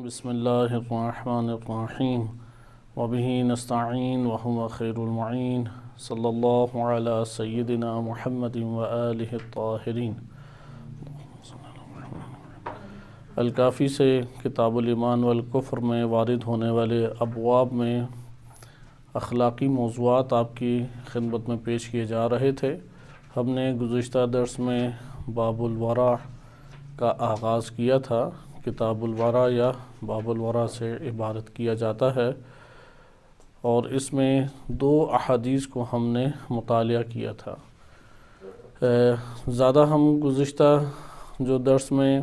بسم اللہ الرحمن الرحیم وبہ نستعین وہو خیر المعین صلی اللہ علی سیدنا محمد وآلہ الطاہرین۔ الکافی سے کتاب الایمان والکفر میں وارد ہونے والے ابواب میں اخلاقی موضوعات آپ کی خدمت میں پیش کیے جا رہے تھے۔ ہم نے گزشتہ درس میں باب الورع کا آغاز کیا تھا۔ کتاب الورع یا باب الورع سے عبارت کیا جاتا ہے، اور اس میں دو احادیث کو ہم نے مطالعہ کیا تھا۔ زیادہ ہم گزشتہ جو درس میں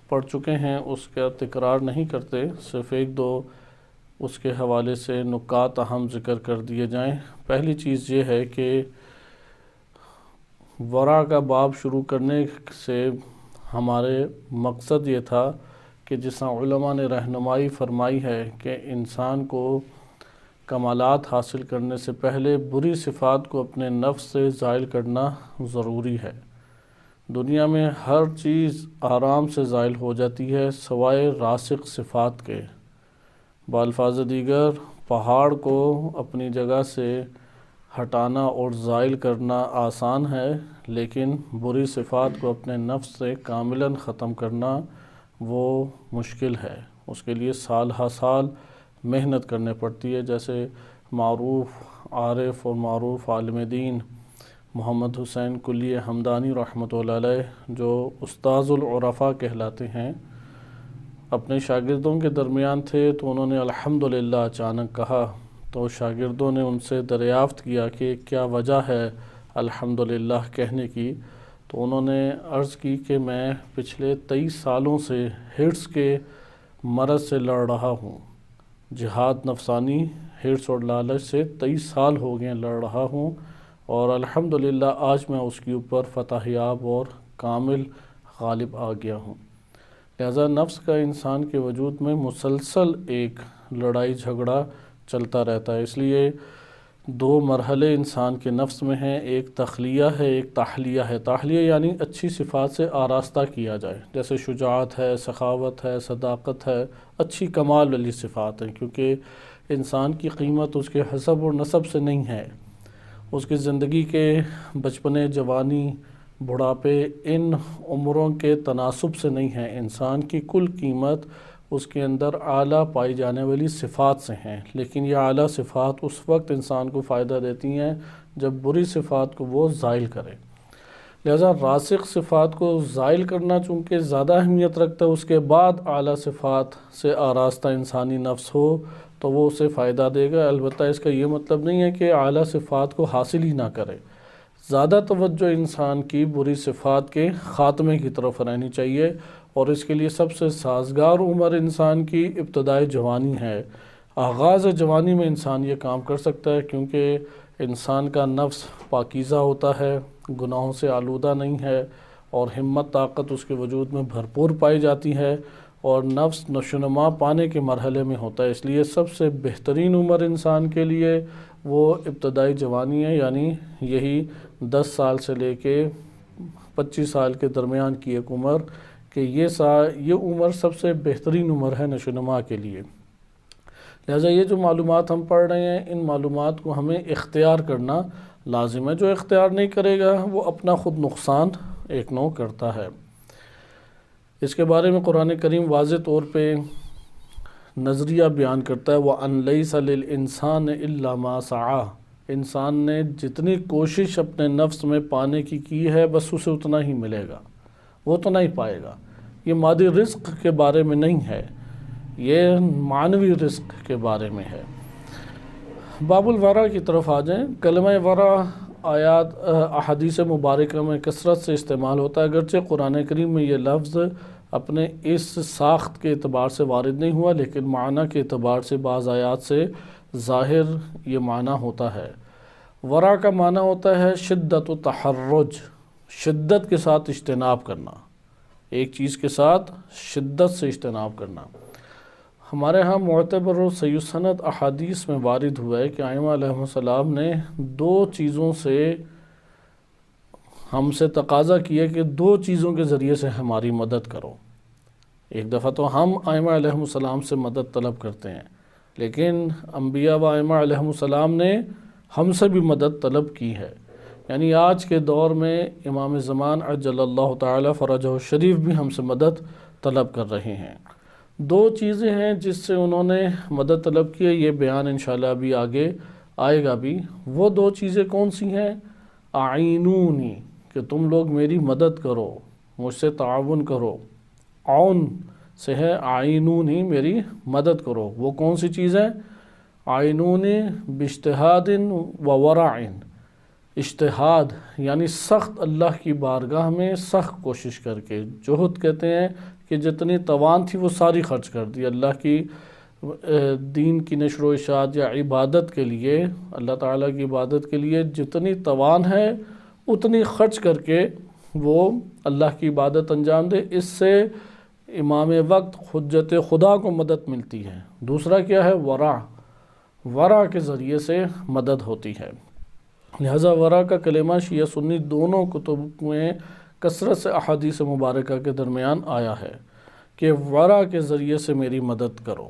پڑھ چکے ہیں اس کا تکرار نہیں کرتے، صرف ایک دو اس کے حوالے سے نکات اہم ذکر کر دیے جائیں۔ پہلی چیز یہ ہے کہ ورع کا باب شروع کرنے سے ہمارے مقصد یہ تھا کہ جس طرح علماء نے رہنمائی فرمائی ہے کہ انسان کو کمالات حاصل کرنے سے پہلے بری صفات کو اپنے نفس سے زائل کرنا ضروری ہے۔ دنیا میں ہر چیز آرام سے زائل ہو جاتی ہے سوائے راسخ صفات کے۔ بالفاظ دیگر پہاڑ کو اپنی جگہ سے ہٹانا اور زائل کرنا آسان ہے، لیکن بری صفات کو اپنے نفس سے کاملاً ختم کرنا وہ مشکل ہے۔ اس کے لیے سال ہا سال محنت کرنے پڑتی ہے، جیسے معروف عارف اور معروف عالم دین محمد حسین کلی ہمدانی رحمۃ اللہ علیہ، جو استاذ العرفاء کہلاتے ہیں، اپنے شاگردوں کے درمیان تھے تو انہوں نے الحمدللہ اچانک کہا، تو شاگردوں نے ان سے دریافت کیا کہ کیا وجہ ہے الحمدللہ کہنے کی، تو انہوں نے عرض کی کہ میں پچھلے 23 سالوں سے حرص کے مرض سے لڑ رہا ہوں، جہاد نفسانی حرص اور لالچ سے 23 سال ہو گئے لڑ رہا ہوں، اور الحمدللہ آج میں اس کے اوپر فتح یاب اور کامل غالب آ گیا ہوں۔ لہذا نفس کا انسان کے وجود میں مسلسل ایک لڑائی جھگڑا چلتا رہتا ہے۔ اس لیے دو مرحلے انسان کے نفس میں ہیں، ایک تخلیہ ہے، ایک تحلیہ ہے۔ تحلیہ یعنی اچھی صفات سے آراستہ کیا جائے، جیسے شجاعت ہے، سخاوت ہے، صداقت ہے، اچھی کمال والی صفات ہیں، کیونکہ انسان کی قیمت اس کے حسب اور نسب سے نہیں ہے، اس کی زندگی کے بچپنے، جوانی، بڑھاپے، ان عمروں کے تناسب سے نہیں ہے۔ انسان کی کل قیمت اس کے اندر اعلیٰ پائی جانے والی صفات سے ہیں، لیکن یہ اعلیٰ صفات اس وقت انسان کو فائدہ دیتی ہیں جب بری صفات کو وہ زائل کرے۔ لہذا راسخ صفات کو زائل کرنا چونکہ زیادہ اہمیت رکھتا ہے، اس کے بعد اعلیٰ صفات سے آراستہ انسانی نفس ہو تو وہ اسے فائدہ دے گا۔ البتہ اس کا یہ مطلب نہیں ہے کہ اعلیٰ صفات کو حاصل ہی نہ کرے۔ زیادہ توجہ انسان کی بری صفات کے خاتمے کی طرف رہنی چاہیے، اور اس کے لیے سب سے سازگار عمر انسان کی ابتدائی جوانی ہے۔ آغاز جوانی میں انسان یہ کام کر سکتا ہے، کیونکہ انسان کا نفس پاکیزہ ہوتا ہے، گناہوں سے آلودہ نہیں ہے، اور ہمت طاقت اس کے وجود میں بھرپور پائی جاتی ہے، اور نفس نشوونما پانے کے مرحلے میں ہوتا ہے۔ اس لیے سب سے بہترین عمر انسان کے لیے وہ ابتدائی جوانی ہے، یعنی یہی 10 سال سے لے کے 25 سال کے درمیان کی ایک عمر، کہ یہ عمر سب سے بہترین عمر ہے نشوونما کے لیے۔ لہٰذا یہ جو معلومات ہم پڑھ رہے ہیں، ان معلومات کو ہمیں اختیار کرنا لازم ہے۔ جو اختیار نہیں کرے گا وہ اپنا خود نقصان ایک نو کرتا ہے۔ اس کے بارے میں قرآن کریم واضح طور پہ نظریہ بیان کرتا ہے، وَأَن لَيْسَ لِلْإِنسَانِ إِلَّا مَا سَعَىٰ۔ انسان نے جتنی کوشش اپنے نفس میں پانے کی ہے، بس اسے اتنا ہی ملے گا، وہ تو نہیں پائے گا۔ یہ مادی رزق کے بارے میں نہیں ہے، یہ معنوی رزق کے بارے میں ہے۔ باب الورع کی طرف آ جائیں۔ کلمہ ورع احادیث مبارکہ میں کثرت سے استعمال ہوتا ہے، اگرچہ قرآن کریم میں یہ لفظ اپنے اس ساخت کے اعتبار سے وارد نہیں ہوا، لیکن معنی کے اعتبار سے بعض آیات سے ظاہر یہ معنی ہوتا ہے۔ ورع کا معنی ہوتا ہے شدت و تحرج، شدت کے ساتھ اجتناب کرنا، ایک چیز کے ساتھ شدت سے اجتناب کرنا۔ ہمارے ہاں معتبر و صحیح سند احادیث میں وارد ہوا ہے کہ ائمہ علیہ السلام نے دو چیزوں سے ہم سے تقاضا کیا کہ دو چیزوں کے ذریعے سے ہماری مدد کرو۔ ایک دفعہ تو ہم ائمہ علیہم السلام سے مدد طلب کرتے ہیں، لیکن انبیاء و ائمہ علیہم السلام نے ہم سے بھی مدد طلب کی ہے۔ یعنی آج کے دور میں امام زمان عجل اللہ تعالی فرجہ الشریف بھی ہم سے مدد طلب کر رہے ہیں۔ دو چیزیں ہیں جس سے انہوں نے مدد طلب کی ہے، یہ بیان انشاءاللہ ابھی آگے آئے گا بھی۔ وہ دو چیزیں کون سی ہیں؟ اعینونی، کہ تم لوگ میری مدد کرو، مجھ سے تعاون کرو۔ عون سے ہے اعینونی، میری مدد کرو۔ وہ کون سی چیز ہے؟ اعینونی باجتہاد و ورع، اجتہاد یعنی سخت اللہ کی بارگاہ میں سخت کوشش کر کے، جہد کہتے ہیں کہ جتنی توان تھی وہ ساری خرچ کر دی اللہ کی دین کی نشر و اشاعت یا عبادت کے لیے، اللہ تعالیٰ کی عبادت کے لیے جتنی توان ہے اتنی خرچ کر کے وہ اللہ کی عبادت انجام دے۔ اس سے امام وقت حجت خدا کو مدد ملتی ہے۔ دوسرا کیا ہے؟ ورع، ورع کے ذریعے سے مدد ہوتی ہے۔ لہذا ورع کا کلمہ شیعہ سنی دونوں کتب میں کثرت سے احادیث مبارکہ کے درمیان آیا ہے کہ ورع کے ذریعے سے میری مدد کرو۔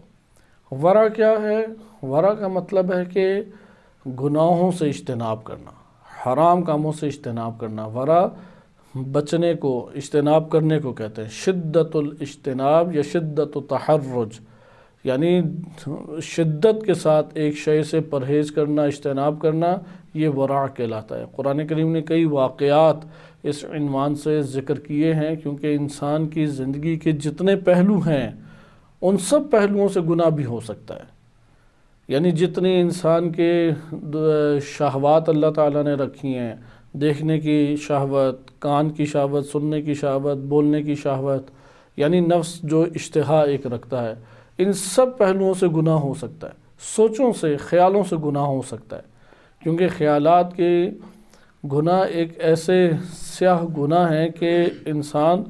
ورع کیا ہے؟ ورع کا مطلب ہے کہ گناہوں سے اجتناب کرنا، حرام کاموں سے اجتناب کرنا۔ ورع بچنے کو، اجتناب کرنے کو کہتے ہیں۔ شدت الاجتناب یا شدت التحرج، یعنی شدت کے ساتھ ایک شے سے پرہیز کرنا، اجتناب کرنا، یہ ورع کہلاتا ہے۔ قرآن کریم نے کئی واقعات اس عنوان سے ذکر کیے ہیں، کیونکہ انسان کی زندگی کے جتنے پہلو ہیں ان سب پہلوؤں سے گناہ بھی ہو سکتا ہے۔ یعنی جتنی انسان کے شہوات اللہ تعالیٰ نے رکھی ہیں، دیکھنے کی شہوت، کان کی شہوت، سننے کی شہوت، بولنے کی شہوت، یعنی نفس جو اشتہا ایک رکھتا ہے، ان سب پہلوؤں سے گناہ ہو سکتا ہے۔ سوچوں سے، خیالوں سے گناہ ہو سکتا ہے، کیونکہ خیالات کے گناہ ایک ایسے سیاہ گناہ ہیں کہ انسان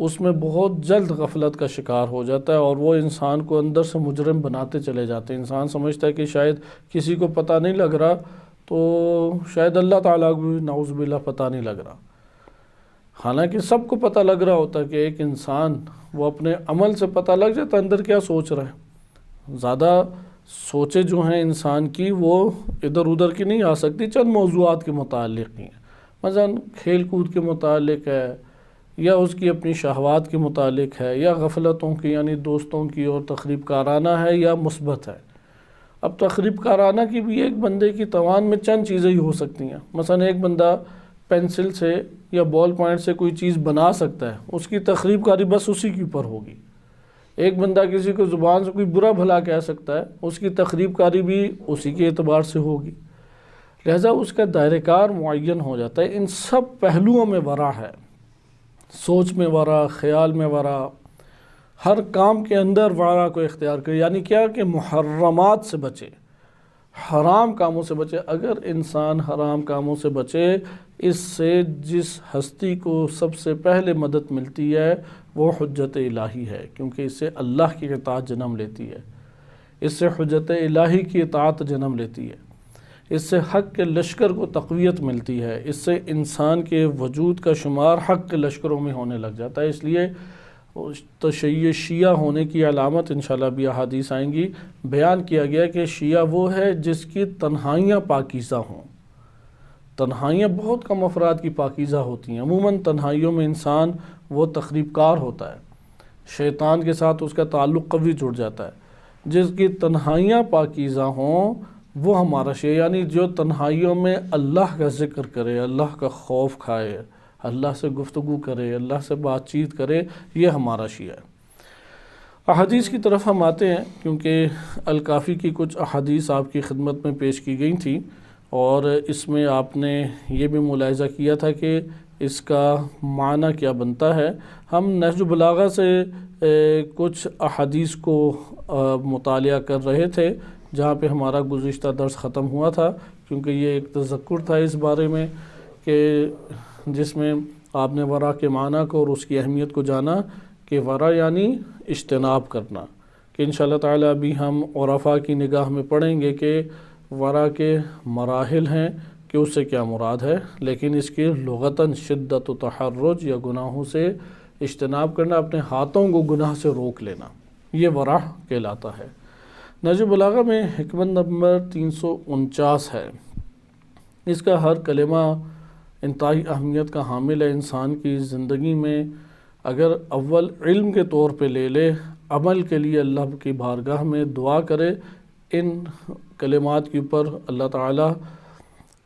اس میں بہت جلد غفلت کا شکار ہو جاتا ہے، اور وہ انسان کو اندر سے مجرم بناتے چلے جاتے ہیں۔ انسان سمجھتا ہے کہ شاید کسی کو پتہ نہیں لگ رہا، تو شاید اللہ تعالیٰ کو بھی نعوذ باللہ پتہ نہیں لگ رہا، حالانکہ سب کو پتہ لگ رہا ہوتا ہے کہ ایک انسان وہ اپنے عمل سے پتہ لگ جاتا ہے اندر کیا سوچ رہا ہے۔ زیادہ سوچیں جو ہیں انسان کی وہ ادھر ادھر کی نہیں آ سکتی، چند موضوعات کے متعلق ہی ہیں، مثلا کھیل کود کے متعلق ہے، یا اس کی اپنی شہوات کے متعلق ہے، یا غفلتوں کی یعنی دوستوں کی اور تخریب کارانہ ہے، یا مثبت ہے۔ اب تخریب کارانہ کی بھی ایک بندے کی توان میں چند چیزیں ہی ہو سکتی ہیں۔ مثلا ایک بندہ پینسل سے یا بال پوائنٹ سے کوئی چیز بنا سکتا ہے، اس کی تخریب کاری بس اسی کے اوپر ہوگی۔ ایک بندہ کسی کو زبان سے کوئی برا بھلا کہہ سکتا ہے، اس کی تخریب کاری بھی اسی کے اعتبار سے ہوگی۔ لہذا اس کا دائرہ کار معین ہو جاتا ہے۔ ان سب پہلوؤں میں ورع ہے، سوچ میں ورع، خیال میں ورع، ہر کام کے اندر ورع کو اختیار کرے۔ یعنی کیا کہ محرمات سے بچے، حرام کاموں سے بچے۔ اگر انسان حرام کاموں سے بچے، اس سے جس ہستی کو سب سے پہلے مدد ملتی ہے وہ حجت الہی ہے، کیونکہ اس سے اللہ کی اطاعت جنم لیتی ہے، اس سے حجت الہی کی اطاعت جنم لیتی ہے، اس سے حق کے لشکر کو تقویت ملتی ہے، اس سے انسان کے وجود کا شمار حق کے لشکروں میں ہونے لگ جاتا ہے۔ اس لیے تشیع شیعہ ہونے کی علامت انشاءاللہ بھی احادیث آئیں گی، بیان کیا گیا کہ شیعہ وہ ہے جس کی تنہائیاں پاکیزہ ہوں۔ تنہائیاں بہت کم افراد کی پاکیزہ ہوتی ہیں، عموماً تنہائیوں میں انسان وہ تخریب کار ہوتا ہے، شیطان کے ساتھ اس کا تعلق قوی جڑ جاتا ہے۔ جس کی تنہائیاں پاکیزہ ہوں وہ ہمارا شیعہ، یعنی جو تنہائیوں میں اللہ کا ذکر کرے، اللہ کا خوف کھائے، اللہ سے گفتگو کرے، اللہ سے بات چیت کرے، یہ ہمارا شیعہ ہے۔ احادیث کی طرف ہم آتے ہیں، کیونکہ الکافی کی کچھ احادیث آپ کی خدمت میں پیش کی گئی تھیں، اور اس میں آپ نے یہ بھی ملاحظہ کیا تھا کہ اس کا معنی کیا بنتا ہے۔ ہم نہج البلاغہ سے کچھ احادیث کو مطالعہ کر رہے تھے، جہاں پہ ہمارا گزشتہ درس ختم ہوا تھا، کیونکہ یہ ایک تذکر تھا اس بارے میں کہ جس میں آپ نے ورع کے معنی کو اور اس کی اہمیت کو جانا کہ ورع یعنی اجتناب کرنا، کہ انشاءاللہ تعالیٰ ابھی ہم عرفاء کی نگاہ میں پڑھیں گے کہ ورع کے مراحل ہیں کہ اس سے کیا مراد ہے، لیکن اس کی لغتاً شدت و تحرج یا گناہوں سے اجتناب کرنا، اپنے ہاتھوں کو گناہ سے روک لینا، یہ ورع کہلاتا ہے۔ نہج بلاغہ میں حکمت نمبر 349 ہے۔ اس کا ہر کلمہ انتہائی اہمیت کا حامل ہے۔ انسان کی زندگی میں اگر اول علم کے طور پہ لے لے، عمل کے لیے اللہ کی بارگاہ میں دعا کرے، ان کلمات کے اوپر اللہ تعالیٰ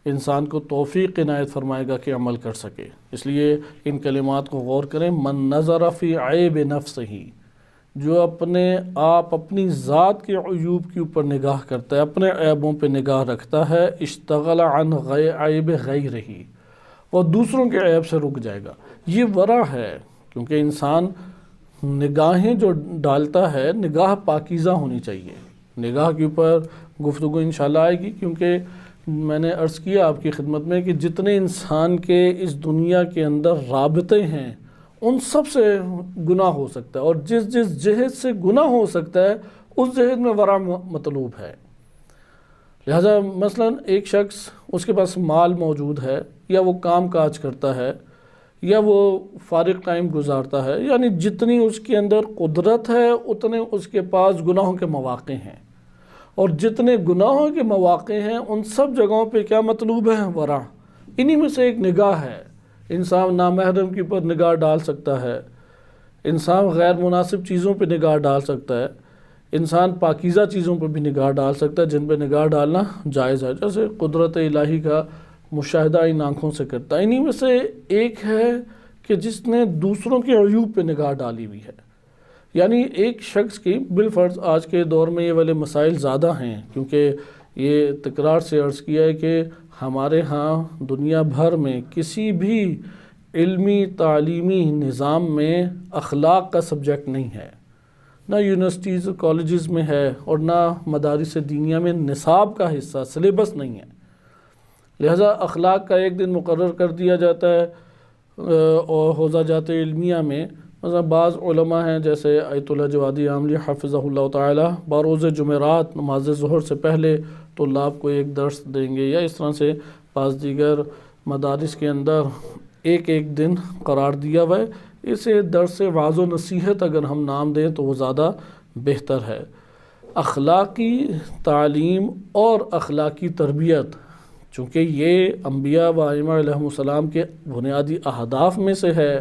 انسان کو توفیق عنایت فرمائے گا کہ عمل کر سکے۔ اس لیے ان کلمات کو غور کریں۔ من نظر فی عیب نفسہ، جو اپنے آپ اپنی ذات کے عیوب کے اوپر نگاہ کرتا ہے، اپنے عیبوں پہ نگاہ رکھتا ہے، اشتغل عن عیب غیرہ، وہ دوسروں کے عیب سے رک جائے گا۔ یہ ورع ہے، کیونکہ انسان نگاہیں جو ڈالتا ہے، نگاہ پاکیزہ ہونی چاہیے۔ نگاہ کے اوپر گفتگو انشاءاللہ آئے گی، کیونکہ میں نے عرض کیا آپ کی خدمت میں کہ جتنے انسان کے اس دنیا کے اندر رابطے ہیں، ان سب سے گناہ ہو سکتا ہے، اور جس جس جہت سے گناہ ہو سکتا ہے اس جہت میں ورع مطلوب ہے۔ لہذا مثلا ایک شخص، اس کے پاس مال موجود ہے، یا وہ کام کاج کرتا ہے، یا وہ فارغ ٹائم گزارتا ہے، یعنی جتنی اس کے اندر قدرت ہے اتنے اس کے پاس گناہوں کے مواقع ہیں، اور جتنے گناہوں کے مواقع ہیں ان سب جگہوں پہ کیا مطلوب ہے؟ ورع۔ انہی میں سے ایک نگاہ ہے۔ انسان نامحرم کے اوپر نگاہ ڈال سکتا ہے، انسان غیر مناسب چیزوں پہ نگاہ ڈال سکتا ہے، انسان پاکیزہ چیزوں پہ بھی نگاہ ڈال سکتا ہے جن پہ نگاہ ڈالنا جائز ہے، جیسے قدرت الہی کا مشاہدہ ان آنکھوں سے کرتا ہے۔ انہی میں سے ایک ہے کہ جس نے دوسروں کے عیوب پہ نگاہ ڈالی ہوئی ہے، یعنی ایک شخص کی بالفرض آج کے دور میں یہ والے مسائل زیادہ ہیں، کیونکہ یہ تکرار سے عرض کیا ہے کہ ہمارے ہاں دنیا بھر میں کسی بھی علمی تعلیمی نظام میں اخلاق کا سبجیکٹ نہیں ہے، نہ یونیورسٹیز کالجز میں ہے، اور نہ مدارس دینیہ میں نصاب کا حصہ، سلیبس نہیں ہے۔ لہذا اخلاق کا ایک دن مقرر کر دیا جاتا ہے، اور حوزہ جات علمیہ میں مثلا بعض علماء ہیں جیسے آیت اللہ جوادی عاملی حفظہ اللہ تعالی، بروز جمعرات نماز ظہر سے پہلے طلاب کو ایک درس دیں گے، یا اس طرح سے بعض دیگر مدارس کے اندر ایک ایک دن قرار دیا ہوا ہے۔ اسے درس وعظ و نصیحت اگر ہم نام دیں تو وہ زیادہ بہتر ہے۔ اخلاقی تعلیم اور اخلاقی تربیت، چونکہ یہ انبیاء و ائمہ علیہم السلام کے بنیادی اہداف میں سے ہے،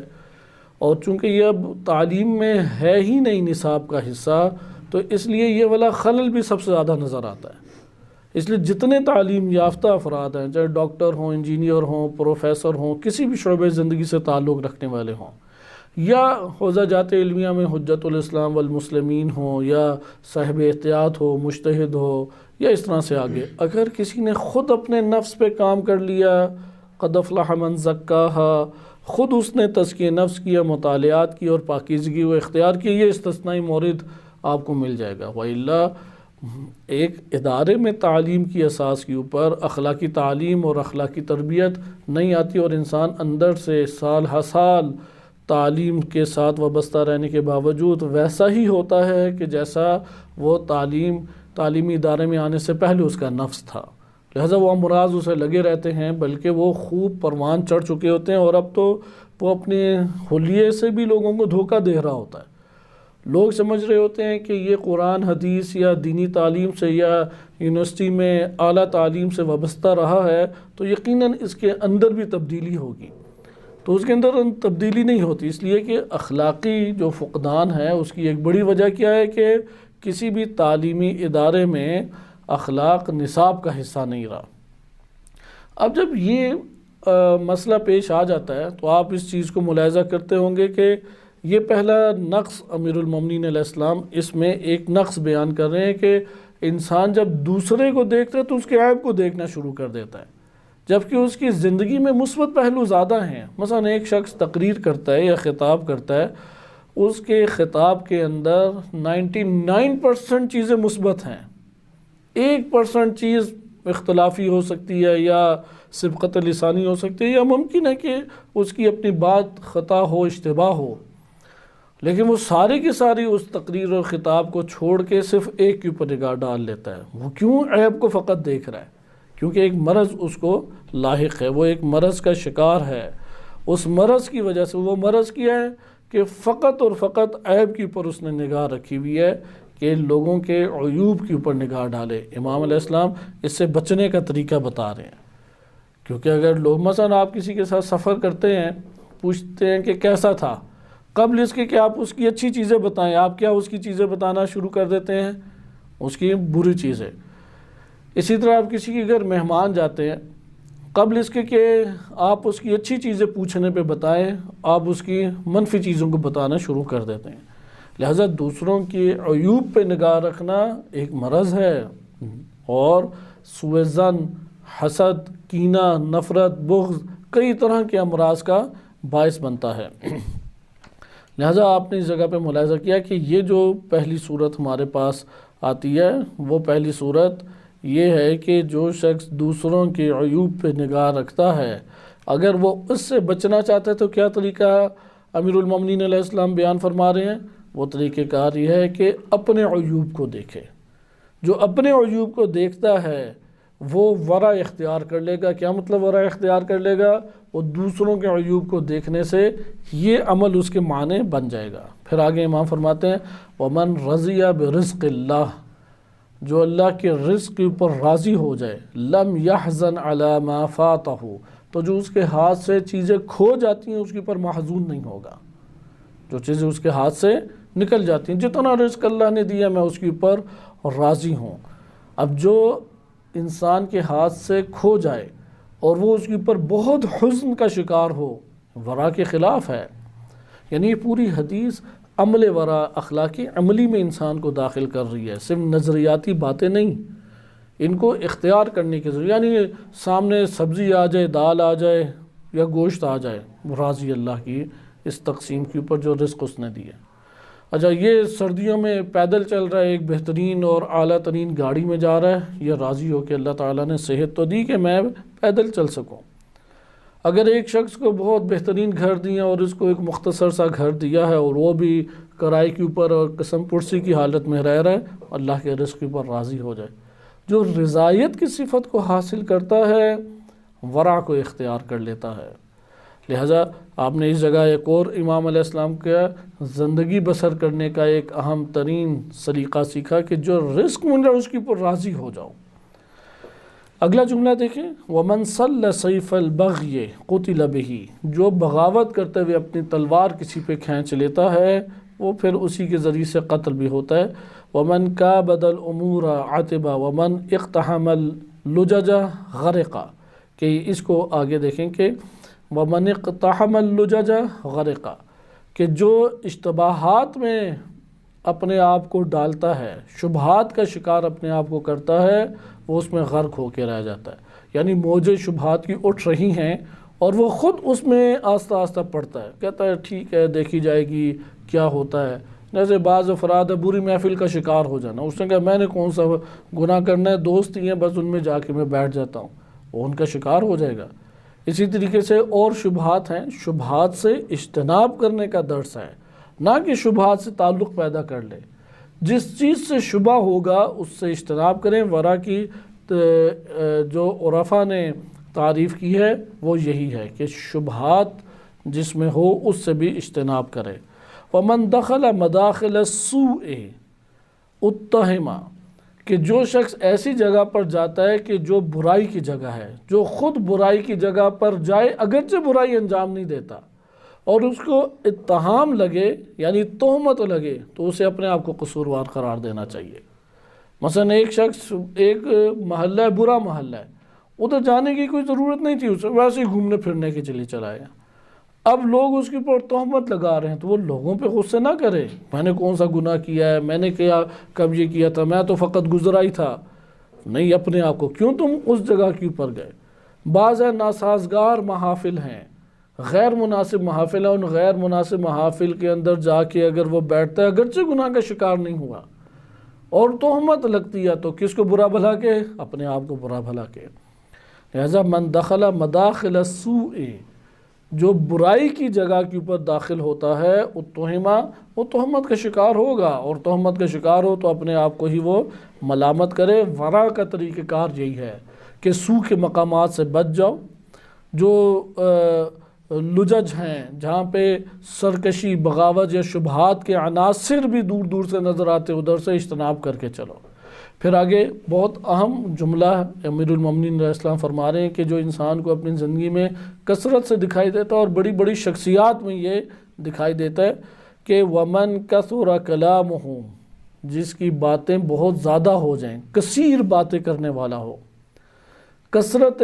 اور چونکہ یہ اب تعلیم میں ہے ہی نہیں نصاب کا حصہ، تو اس لیے یہ والا خلل بھی سب سے زیادہ نظر آتا ہے۔ اس لیے جتنے تعلیم یافتہ افراد ہیں، چاہے ڈاکٹر ہوں، انجینئر ہوں، پروفیسر ہوں، کسی بھی شعبہ زندگی سے تعلق رکھنے والے ہوں، یا حوزہ جات علمیہ میں حجت الاسلام والمسلمین ہوں، یا صاحب احتیاط ہو، مجتہد ہو، یا اس طرح سے آگے، اگر کسی نے خود اپنے نفس پہ کام کر لیا، قد افلح من زکاہا، خود اس نے تزکیہ نفس کیا، مطالعات کی اور پاکیزگی وہ اختیار کی، یہ استثنائی مورد آپ کو مل جائے گا۔ وَإِلَّا ایک ادارے میں تعلیم کی اساس کے اوپر اخلاقی تعلیم اور اخلاقی تربیت نہیں آتی، اور انسان اندر سے سال ہر سال تعلیم کے ساتھ وابستہ رہنے کے باوجود ویسا ہی ہوتا ہے کہ جیسا وہ تعلیمی ادارے میں آنے سے پہلے اس کا نفس تھا۔ لہذا وہ امراض اسے لگے رہتے ہیں، بلکہ وہ خوب پروان چڑھ چکے ہوتے ہیں، اور اب تو وہ اپنے حلیے سے بھی لوگوں کو دھوکہ دے رہا ہوتا ہے۔ لوگ سمجھ رہے ہوتے ہیں کہ یہ قرآن حدیث یا دینی تعلیم سے یا یونیورسٹی میں اعلیٰ تعلیم سے وابستہ رہا ہے تو یقیناً اس کے اندر بھی تبدیلی ہوگی، تو اس کے اندر تبدیلی نہیں ہوتی، اس لیے کہ اخلاقی جو فقدان ہے اس کی ایک بڑی وجہ کیا ہے کہ کسی بھی تعلیمی ادارے میں اخلاق نصاب کا حصہ نہیں رہا۔ اب جب یہ مسئلہ پیش آ جاتا ہے تو آپ اس چیز کو ملاحظہ کرتے ہوں گے کہ یہ پہلا نقص امیر المومنین علیہ السلام اس میں ایک نقص بیان کر رہے ہیں کہ انسان جب دوسرے کو دیکھتا ہے تو اس کے عیب کو دیکھنا شروع کر دیتا ہے، جبکہ اس کی زندگی میں مثبت پہلو زیادہ ہیں۔ مثلا ایک شخص تقریر کرتا ہے یا خطاب کرتا ہے، اس کے خطاب کے اندر 99% چیزیں مثبت ہیں، 1% چیز اختلافی ہو سکتی ہے یا سبقت لسانی ہو سکتی ہے، یا ممکن ہے کہ اس کی اپنی بات خطا ہو، اشتباہ ہو، لیکن وہ ساری کی ساری اس تقریر اور خطاب کو چھوڑ کے صرف ایک کے اوپر نگاہ ڈال لیتا ہے۔ وہ کیوں؟ عیب کو فقط دیکھ رہا ہے، کیونکہ ایک مرض اس کو لاحق ہے، وہ ایک مرض کا شکار ہے۔ اس مرض کی وجہ سے، وہ مرض کیا ہے کہ فقط اور فقط عیب کے اوپر اس نے نگاہ رکھی ہوئی ہے کہ لوگوں کے عیوب کے اوپر نگاہ ڈالے۔ امام علیہ السلام اس سے بچنے کا طریقہ بتا رہے ہیں، کیونکہ اگر لوگ مثلا آپ کسی کے ساتھ سفر کرتے ہیں، پوچھتے ہیں کہ کیسا تھا، قبل اس کے کہ آپ اس کی اچھی چیزیں بتائیں، آپ کیا اس کی چیزیں بتانا شروع کر دیتے ہیں، اس کی بری چیزیں۔ اسی طرح آپ کسی کے گھر مہمان جاتے ہیں، قبل اس کے کہ آپ اس کی اچھی چیزیں پوچھنے پہ بتائیں، آپ اس کی منفی چیزوں کو بتانا شروع کر دیتے ہیں۔ لہذا دوسروں کی عیوب پہ نگاہ رکھنا ایک مرض ہے، اور سوء ظن، حسد، کینہ، نفرت، بغض، کئی طرح کے امراض کا باعث بنتا ہے۔ لہذا آپ نے اس جگہ پہ ملاحظہ کیا کہ یہ جو پہلی صورت ہمارے پاس آتی ہے، وہ پہلی صورت یہ ہے کہ جو شخص دوسروں کے عیوب پہ نگاہ رکھتا ہے، اگر وہ اس سے بچنا چاہتا ہے تو کیا طریقہ امیر المومنین علیہ السلام بیان فرما رہے ہیں؟ وہ طریقہ کار یہ ہے کہ اپنے عیوب کو دیکھے۔ جو اپنے عیوب کو دیکھتا ہے وہ ورع اختیار کر لے گا۔ کیا مطلب ورع اختیار کر لے گا؟ وہ دوسروں کے عیوب کو دیکھنے سے یہ عمل اس کے معنی بن جائے گا۔ پھر آگے امام فرماتے ہیں وَمَنْ رَضِيَ بِرِزْقِ اللَّهِ، جو اللہ کے رزق کے اوپر راضی ہو جائے، لم يحزن علی ما فاتہ، تو جو اس کے ہاتھ سے چیزیں کھو جاتی ہیں اس کے اوپر محزون نہیں ہوگا۔ جو چیزیں اس کے ہاتھ سے نکل جاتی ہیں، جتنا رزق اللہ نے دیا میں اس کے اوپر راضی ہوں۔ اب جو انسان کے ہاتھ سے کھو جائے اور وہ اس کے اوپر بہت حزن کا شکار ہو، ورع کے خلاف ہے۔ یعنی یہ پوری حدیث عمل ورع، اخلاقی عملی میں انسان کو داخل کر رہی ہے، صرف نظریاتی باتیں نہیں، ان کو اختیار کرنے کی ضرورت۔ یعنی سامنے سبزی آ جائے، دال آ جائے یا گوشت آ جائے، وہ راضی اللہ کی اس تقسیم کے اوپر جو رزق اس نے دیا۔ اچھا، یہ سردیوں میں پیدل چل رہا ہے، ایک بہترین اور اعلیٰ ترین گاڑی میں جا رہا ہے، یہ راضی ہو کہ اللہ تعالیٰ نے صحت تو دی کہ میں پیدل چل سکوں۔ اگر ایک شخص کو بہت بہترین گھر دیا اور اس کو ایک مختصر سا گھر دیا ہے اور وہ بھی کرائے کے اوپر اور قسم پرسی کی حالت میں رہ رہا ہے، اللہ کے رزق کے اوپر راضی ہو جائے۔ جو رضایت کی صفت کو حاصل کرتا ہے ورع کو اختیار کر لیتا ہے۔ لہذا آپ نے اس جگہ ایک اور امام علیہ السلام کا زندگی بسر کرنے کا ایک اہم ترین سلیقہ سیکھا کہ جو رزق مل رہا ہے اس کے اوپر راضی ہو جاؤ۔ اگلا جملہ دیکھیں، وَمَنْ صَلَّ سَيْفَ الْبَغْيِ قُتِلَ بِهِ، جو بغاوت کرتے ہوئے اپنی تلوار کسی پہ کھینچ لیتا ہے وہ پھر اسی کے ذریعے سے قتل بھی ہوتا ہے۔ وَمَنْ كَابَدَ الْأُمُورَ عَتِبَ وَمَنْ اقْتَحَمَ اللُّجَجَ غَرِقَ، کہ اس کو آگے دیکھیں کہ وَمَنِ اقْتَحَمَ اللُّجَجَ غَرِقَ، کہ جو اشتباہات میں اپنے آپ کو ڈالتا ہے، شبہات کا شکار اپنے آپ کو کرتا ہے، وہ اس میں غرق ہو کے رہ جاتا ہے۔ یعنی موجیں شبہات کی اٹھ رہی ہیں اور وہ خود اس میں آہستہ آہستہ پڑتا ہے، کہتا ہے ٹھیک ہے دیکھی جائے گی کیا ہوتا ہے۔ جیسے بعض افراد بری محفل کا شکار ہو جانا، اس نے کہا میں نے کون سا گناہ کرنا ہے، دوست ہی ہیں بس ان میں جا کے میں بیٹھ جاتا ہوں، وہ ان کا شکار ہو جائے گا۔ اسی طریقے سے اور شبہات ہیں، شبہات سے اجتناب کرنے کا درس ہے، نہ کہ شبہات سے تعلق پیدا کر لے۔ جس چیز سے شبہ ہوگا اس سے اجتناب کریں۔ ورع کی جو عرفا نے تعریف کی ہے وہ یہی ہے کہ شبہات جس میں ہو اس سے بھی اجتناب کرے۔ وَمَنْ دَخَلَ مَدَاخِلَ السُّوءِ اتَّهِمَ، کہ جو شخص ایسی جگہ پر جاتا ہے کہ جو برائی کی جگہ ہے، جو خود برائی کی جگہ پر جائے اگرچہ برائی انجام نہیں دیتا اور اس کو اتہام لگے یعنی تہمت لگے تو اسے اپنے آپ کو قصوروار قرار دینا چاہیے۔ مثلا ایک شخص ایک محلہ ہے، برا محلہ ہے، ادھر جانے کی کوئی ضرورت نہیں تھی، اسے ویسے ہی گھومنے پھرنے کے لیے چلا گیا۔ اب لوگ اس کے اوپر تہمت لگا رہے ہیں تو وہ لوگوں پہ غصے نہ کرے، میں نے کون سا گناہ کیا ہے، میں نے کیا کب یہ کیا تھا، میں تو فقط گزرا ہی تھا۔ نہیں، اپنے آپ کو کیوں تم اس جگہ کے اوپر گئے۔ بعض ناسازگار محافل ہیں، غیر مناسب محافل ہیں، ان غیر مناسب محافل کے اندر جا کے اگر وہ بیٹھتا ہے اگرچہ گناہ کا شکار نہیں ہوا اور تہمت لگتی ہے تو کس کو برا بھلا کے؟ اپنے آپ کو برا بھلا کے۔ لہذا من دخل مداخل السوء، جو برائی کی جگہ کے اوپر داخل ہوتا ہے اتہما، وہ تہمت کا شکار ہوگا، اور تہمت کا شکار ہو تو اپنے آپ کو ہی وہ ملامت کرے۔ ورع کا طریقہ کار یہی ہے کہ سوء کے مقامات سے بچ جاؤ۔ جو لجج ہیں، جہاں پہ سرکشی، بغاوت یا شبہات کے عناصر بھی دور دور سے نظر آتے، ادھر سے اجتناب کر کے چلو۔ پھر آگے بہت اہم جملہ امیر المومنین علیہ السلام فرما رہے ہیں کہ جو انسان کو اپنی زندگی میں کثرت سے دکھائی دیتا ہے اور بڑی بڑی شخصیات میں یہ دکھائی دیتا ہے کہ وَمَن كَثُرَ كَلَامُهُ، جس کی باتیں بہت زیادہ ہو جائیں، کثیر باتیں کرنے والا ہو، کثرت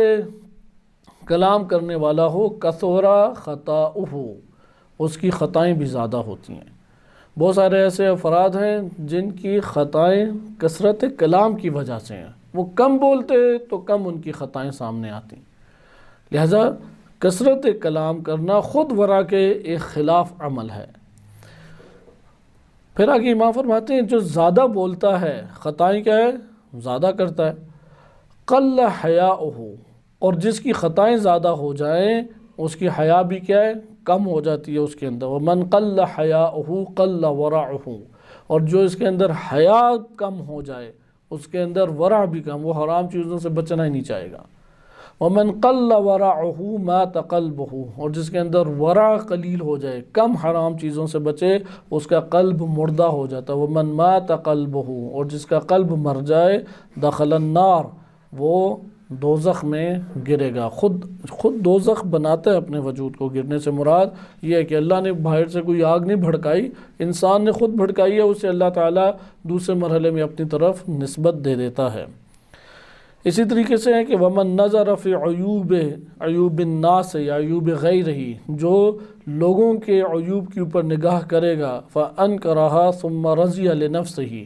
کلام کرنے والا ہو، کثر خطاؤہ، اس کی خطائیں بھی زیادہ ہوتی ہیں۔ بہت سارے ایسے افراد ہیں جن کی خطائیں کثرت کلام کی وجہ سے ہیں، وہ کم بولتے تو کم ان کی خطائیں سامنے آتی، لہذا کثرت کلام کرنا خود ورع کے ایک خلاف عمل ہے۔ پھر آگے امام فرماتے ہیں جو زیادہ بولتا ہے خطائیں کیا ہے؟ زیادہ کرتا ہے۔ قل حیاؤہ، اور جس کی خطائیں زیادہ ہو جائیں اس کی حیا بھی کیا ہے؟ کم ہو جاتی ہے اس کے اندر۔ ومن قل حیاؤہ قل ورعہ، اور جو اس کے اندر حیا کم ہو جائے اس کے اندر ورع بھی کم، وہ حرام چیزوں سے بچنا ہی نہیں چاہے گا۔ ومن قل ورعہ مات قلبہ، اور جس کے اندر ورع قلیل ہو جائے، کم حرام چیزوں سے بچے، اس کا قلب مردہ ہو جاتا ہے۔ ومن مات قلبہ، اور جس کا قلب مر جائے، دخل النار، وہ دوزخ میں گرے گا۔ خود دوزخ بناتا ہے اپنے وجود کو، گرنے سے مراد یہ ہے کہ اللہ نے باہر سے کوئی آگ نہیں بھڑکائی، انسان نے خود بھڑکائی ہے، اسے اللہ تعالیٰ دوسرے مرحلے میں اپنی طرف نسبت دے دیتا ہے۔ اسی طریقے سے ہے کہ ومن نظر فی عیوب الناس یا عیوب غیرہ، جو لوگوں کے عیوب کے اوپر نگاہ کرے گا، فانکرها ثم رضی لنفسہ،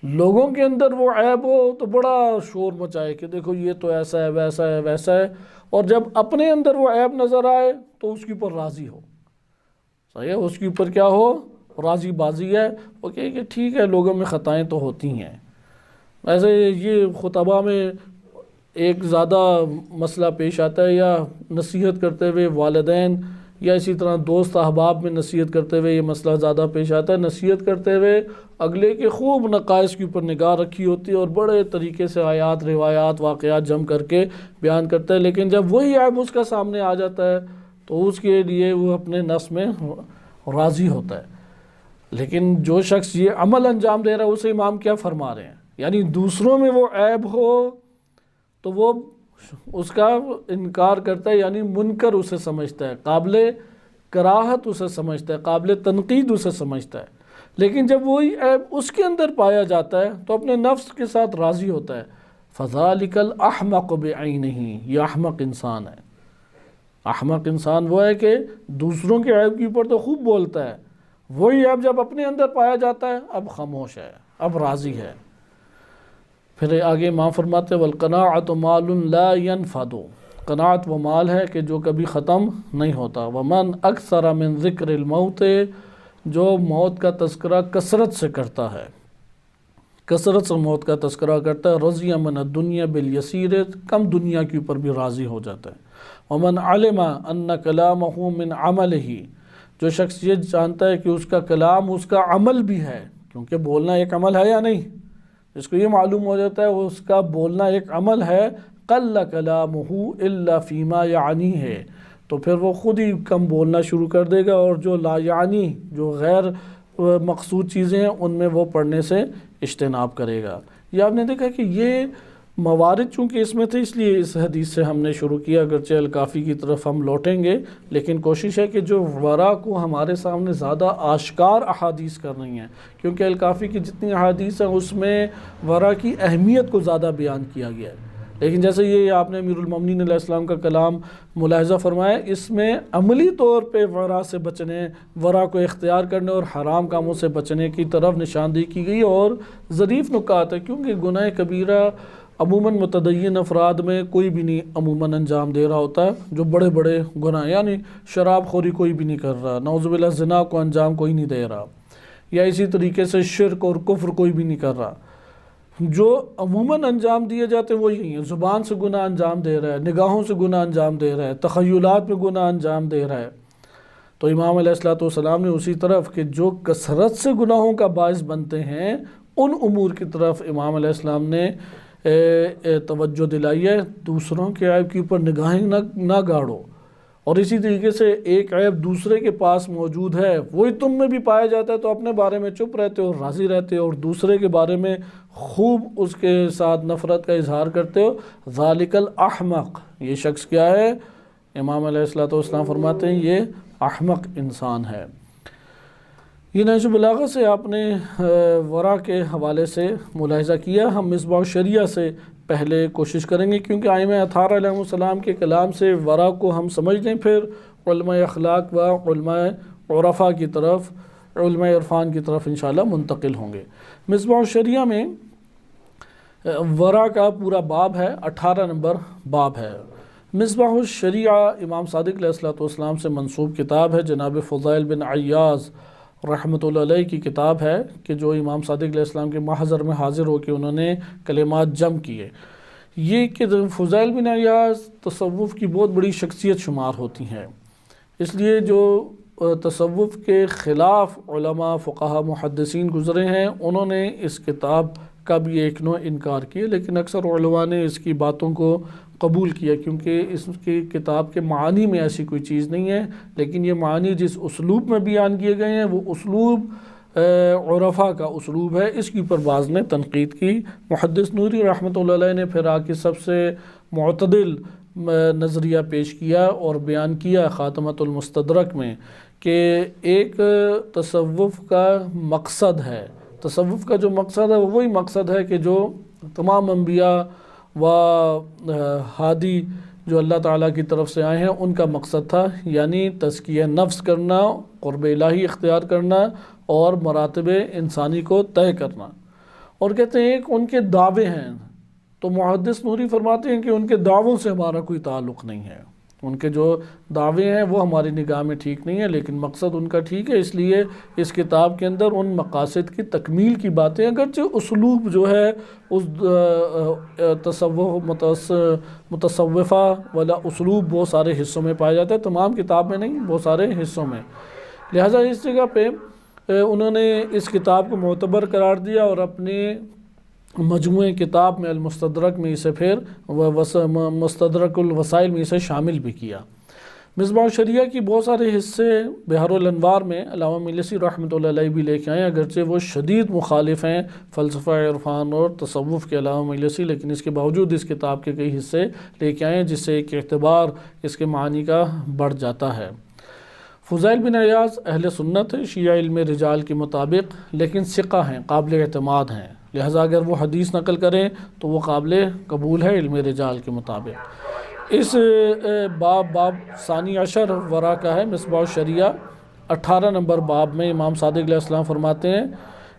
لوگوں کے اندر وہ عیب ہو تو بڑا شور مچائے کہ دیکھو یہ تو ایسا ہے، ویسا ہے، ویسا ہے، اور جب اپنے اندر وہ عیب نظر آئے تو اس کے اوپر راضی ہو، صحیح ہے، اس کے اوپر کیا ہو؟ راضی بازی ہے، وہ کہے کہ ٹھیک ہے لوگوں میں خطائیں تو ہوتی ہیں۔ ایسے یہ خطبہ میں ایک زیادہ مسئلہ پیش آتا ہے، یا نصیحت کرتے ہوئے والدین یا اسی طرح دوست احباب میں نصیحت کرتے ہوئے یہ مسئلہ زیادہ پیش آتا ہے۔ نصیحت کرتے ہوئے اگلے کے خوب نقائص کے اوپر نگاہ رکھی ہوتی ہے اور بڑے طریقے سے آیات، روایات، واقعات جم کر کے بیان کرتا ہے، لیکن جب وہی عیب اس کا سامنے آ جاتا ہے تو اس کے لیے وہ اپنے نفس میں راضی ہوتا ہے۔ لیکن جو شخص یہ عمل انجام دے رہا ہے اسے امام کیا فرما رہے ہیں؟ یعنی دوسروں میں وہ عیب ہو تو وہ اس کا انکار کرتا ہے، یعنی منکر اسے سمجھتا ہے، قابل کراہت اسے سمجھتا ہے، قابل تنقید اسے سمجھتا ہے، لیکن جب وہی عیب اس کے اندر پایا جاتا ہے تو اپنے نفس کے ساتھ راضی ہوتا ہے۔ فَذَلِكَ الْأَحْمَقُ بِعَيْنِهِ، یہ احمق انسان ہے۔ احمق انسان وہ ہے کہ دوسروں کے عیب کے اوپر تو خوب بولتا ہے، وہی عیب جب اپنے اندر پایا جاتا ہے اب خاموش ہے، اب راضی ہے۔ پھر آگے امام فرماتے ہیں وَالْقَنَاعَةُ مَالٌ لَا يَنْفَدُ، قناعت وہ مال ہے کہ جو کبھی ختم نہیں ہوتا۔ وَمَنْ أَكْثَرَ مِنْ ذِكْرِ الْمَوْتِ، جو موت کا تذکرہ کثرت سے کرتا ہے، کثرت سے موت کا تذکرہ کرتا ہے، رضی من الدنیا بالیسیر، کم دنیا کے اوپر بھی راضی ہو جاتا ہے۔ وَمَنْ عَلِمَ أَنَّ كَلَامَهُ مِنْ عَمَلِهِ، جو شخص یہ جانتا ہے کہ اس کا کلام اس کا عمل بھی ہے، کیونکہ بولنا ایک عمل ہے یا نہیں، جس کو یہ معلوم ہو جاتا ہے اس کا بولنا ایک عمل ہے، قَلَّ كَلَامُهُ إِلَّا فِي مَا يَعْنِيهِ، تو پھر وہ خود ہی کم بولنا شروع کر دے گا، اور جو لا یعنی، جو غیر مقصود چیزیں ہیں ان میں وہ پڑھنے سے اجتناب کرے گا۔ یہ آپ نے دیکھا کہ یہ موارد چونکہ اس میں تھے اس لیے اس حدیث سے ہم نے شروع کیا، اگرچہ الکافی کی طرف ہم لوٹیں گے، لیکن کوشش ہے کہ جو ورع کو ہمارے سامنے زیادہ آشکار احادیث کر رہی ہیں، کیونکہ الکافی کی جتنی احادیث ہیں اس میں ورع کی اہمیت کو زیادہ بیان کیا گیا ہے، لیکن جیسے یہ آپ نے امیر المومنین علیہ السلام کا کلام ملاحظہ فرمایا، اس میں عملی طور پہ ورع سے بچنے، ورع کو اختیار کرنے اور حرام کاموں سے بچنے کی طرف نشاندہی کی گئی، اور ظریف نکات ہے، کیونکہ گناہ کبیرہ عموماً متدین افراد میں کوئی بھی نہیں عموماً انجام دے رہا ہوتا ہے، جو بڑے بڑے گناہ، یعنی شراب خوری کوئی بھی نہیں کر رہا، نعوذ باللہ زنا کو انجام کوئی نہیں دے رہا، یا اسی طریقے سے شرک اور کفر کوئی بھی نہیں کر رہا، جو عموماً انجام دیے جاتے ہیں وہ یہی ہیں، زبان سے گناہ انجام دے رہا ہے، نگاہوں سے گناہ انجام دے رہا ہے، تخیلات میں گناہ انجام دے رہا ہے۔ تو امام علیہ السلام نے اسی طرف کہ جو کثرت سے گناہوں کا باعث بنتے ہیں ان امور کی طرف امام علیہ السلام نے توجہ دلائی ہے، دوسروں کے عیب کے اوپر نگاہیں نہ گاڑو، اور اسی طریقے سے ایک عیب دوسرے کے پاس موجود ہے وہی تم میں بھی پایا جاتا ہے تو اپنے بارے میں چپ رہتے ہو، راضی رہتے ہو، اور دوسرے کے بارے میں خوب اس کے ساتھ نفرت کا اظہار کرتے ہو، ذالک الاحمق، یہ شخص کیا ہے؟ امام علیہ السلام فرماتے ہیں یہ احمق انسان ہے۔ یہ نہج البلاغہ سے آپ نے ورع کے حوالے سے ملاحظہ کیا۔ ہم مصباح الشریعہ سے پہلے کوشش کریں گے کیونکہ ائمہ اطہار علیہ السلام کے کلام سے ورع کو ہم سمجھ لیں، پھر علماء اخلاق و علماء عرفا کی طرف، علماء عرفان کی طرف انشاءاللہ منتقل ہوں گے۔ مصباح الشریعہ میں ورع کا پورا باب ہے، 18 نمبر باب ہے۔ مصباح الشریعہ امام صادق علیہ السلام سے منسوب کتاب ہے، جناب فضیل بن عیاض رحمۃ اللہ علیہ کی کتاب ہے کہ جو امام صادق علیہ السلام کے محضر میں حاضر ہو کے انہوں نے کلمات جمع کیے۔ یہ کہ فضیل بن عیاض تصوف کی بہت بڑی شخصیت شمار ہوتی ہیں، اس لیے جو تصوف کے خلاف علماء فقہا محدثین گزرے ہیں انہوں نے اس کتاب کا بھی ایک نوع انکار کیا، لیکن اکثر علماء نے اس کی باتوں کو قبول کیا کیونکہ اس کی کتاب کے معانی میں ایسی کوئی چیز نہیں ہے، لیکن یہ معانی جس اسلوب میں بیان کیے گئے ہیں وہ اسلوب عرفا کا اسلوب ہے، اس کی اوپر بعض نے تنقید کی۔ محدث نوری رحمۃ اللہ علیہ نے پھر آ کے سب سے معتدل نظریہ پیش کیا اور بیان کیا خاتمۃ المستدرک میں کہ ایک تصوف کا مقصد ہے، تصوف کا جو مقصد ہے وہ وہی مقصد ہے کہ جو تمام انبیاء و ہادی جو اللہ تعالیٰ کی طرف سے آئے ہیں ان کا مقصد تھا، یعنی تزکیہ نفس کرنا، قرب الہی اختیار کرنا اور مراتب انسانی کو طے کرنا۔ اور کہتے ہیں کہ ان کے دعوے ہیں، تو محدث نوری فرماتے ہیں کہ ان کے دعووں سے ہمارا کوئی تعلق نہیں ہے، ان کے جو دعوے ہیں وہ ہماری نگاہ میں ٹھیک نہیں ہے، لیکن مقصد ان کا ٹھیک ہے، اس لیے اس کتاب کے اندر ان مقاصد کی تکمیل کی باتیں، اگرچہ اسلوب جو ہے اس متصوفہ والا اسلوب بہت سارے حصوں میں پایا جاتا ہے، تمام کتاب میں نہیں، بہت سارے حصوں میں، لہٰذا اس جگہ پہ انہوں نے اس کتاب کو معتبر قرار دیا اور اپنے مجموعہ کتاب میں المستدرک میں اسے پھر مستدرک الوسائل میں اسے شامل بھی کیا۔ مصباح الشریعہ کی بہت سارے حصے بحر الانوار میں علامہ مجلسی رحمۃ اللہ علیہ بھی لے کے آئے، اگرچہ وہ شدید مخالف ہیں فلسفہ عرفان اور تصوف کے علامہ مجلسی، لیکن اس کے باوجود اس کتاب کے کئی حصے لے کے آئے جس سے ایک اعتبار اس کے معنی کا بڑھ جاتا ہے۔ فضیل بن عیاض اہل سنت ہے شیعہ علم رجال کے مطابق، لیکن ثقہ ہیں، قابل اعتماد ہیں، لہٰذا اگر وہ حدیث نقل کریں تو وہ قابل قبول ہے علم رجال کے مطابق۔ اس باب ثانی عشر ورع کا ہے مصباح الشریعہ، 18 نمبر باب میں امام صادق علیہ السلام فرماتے ہیں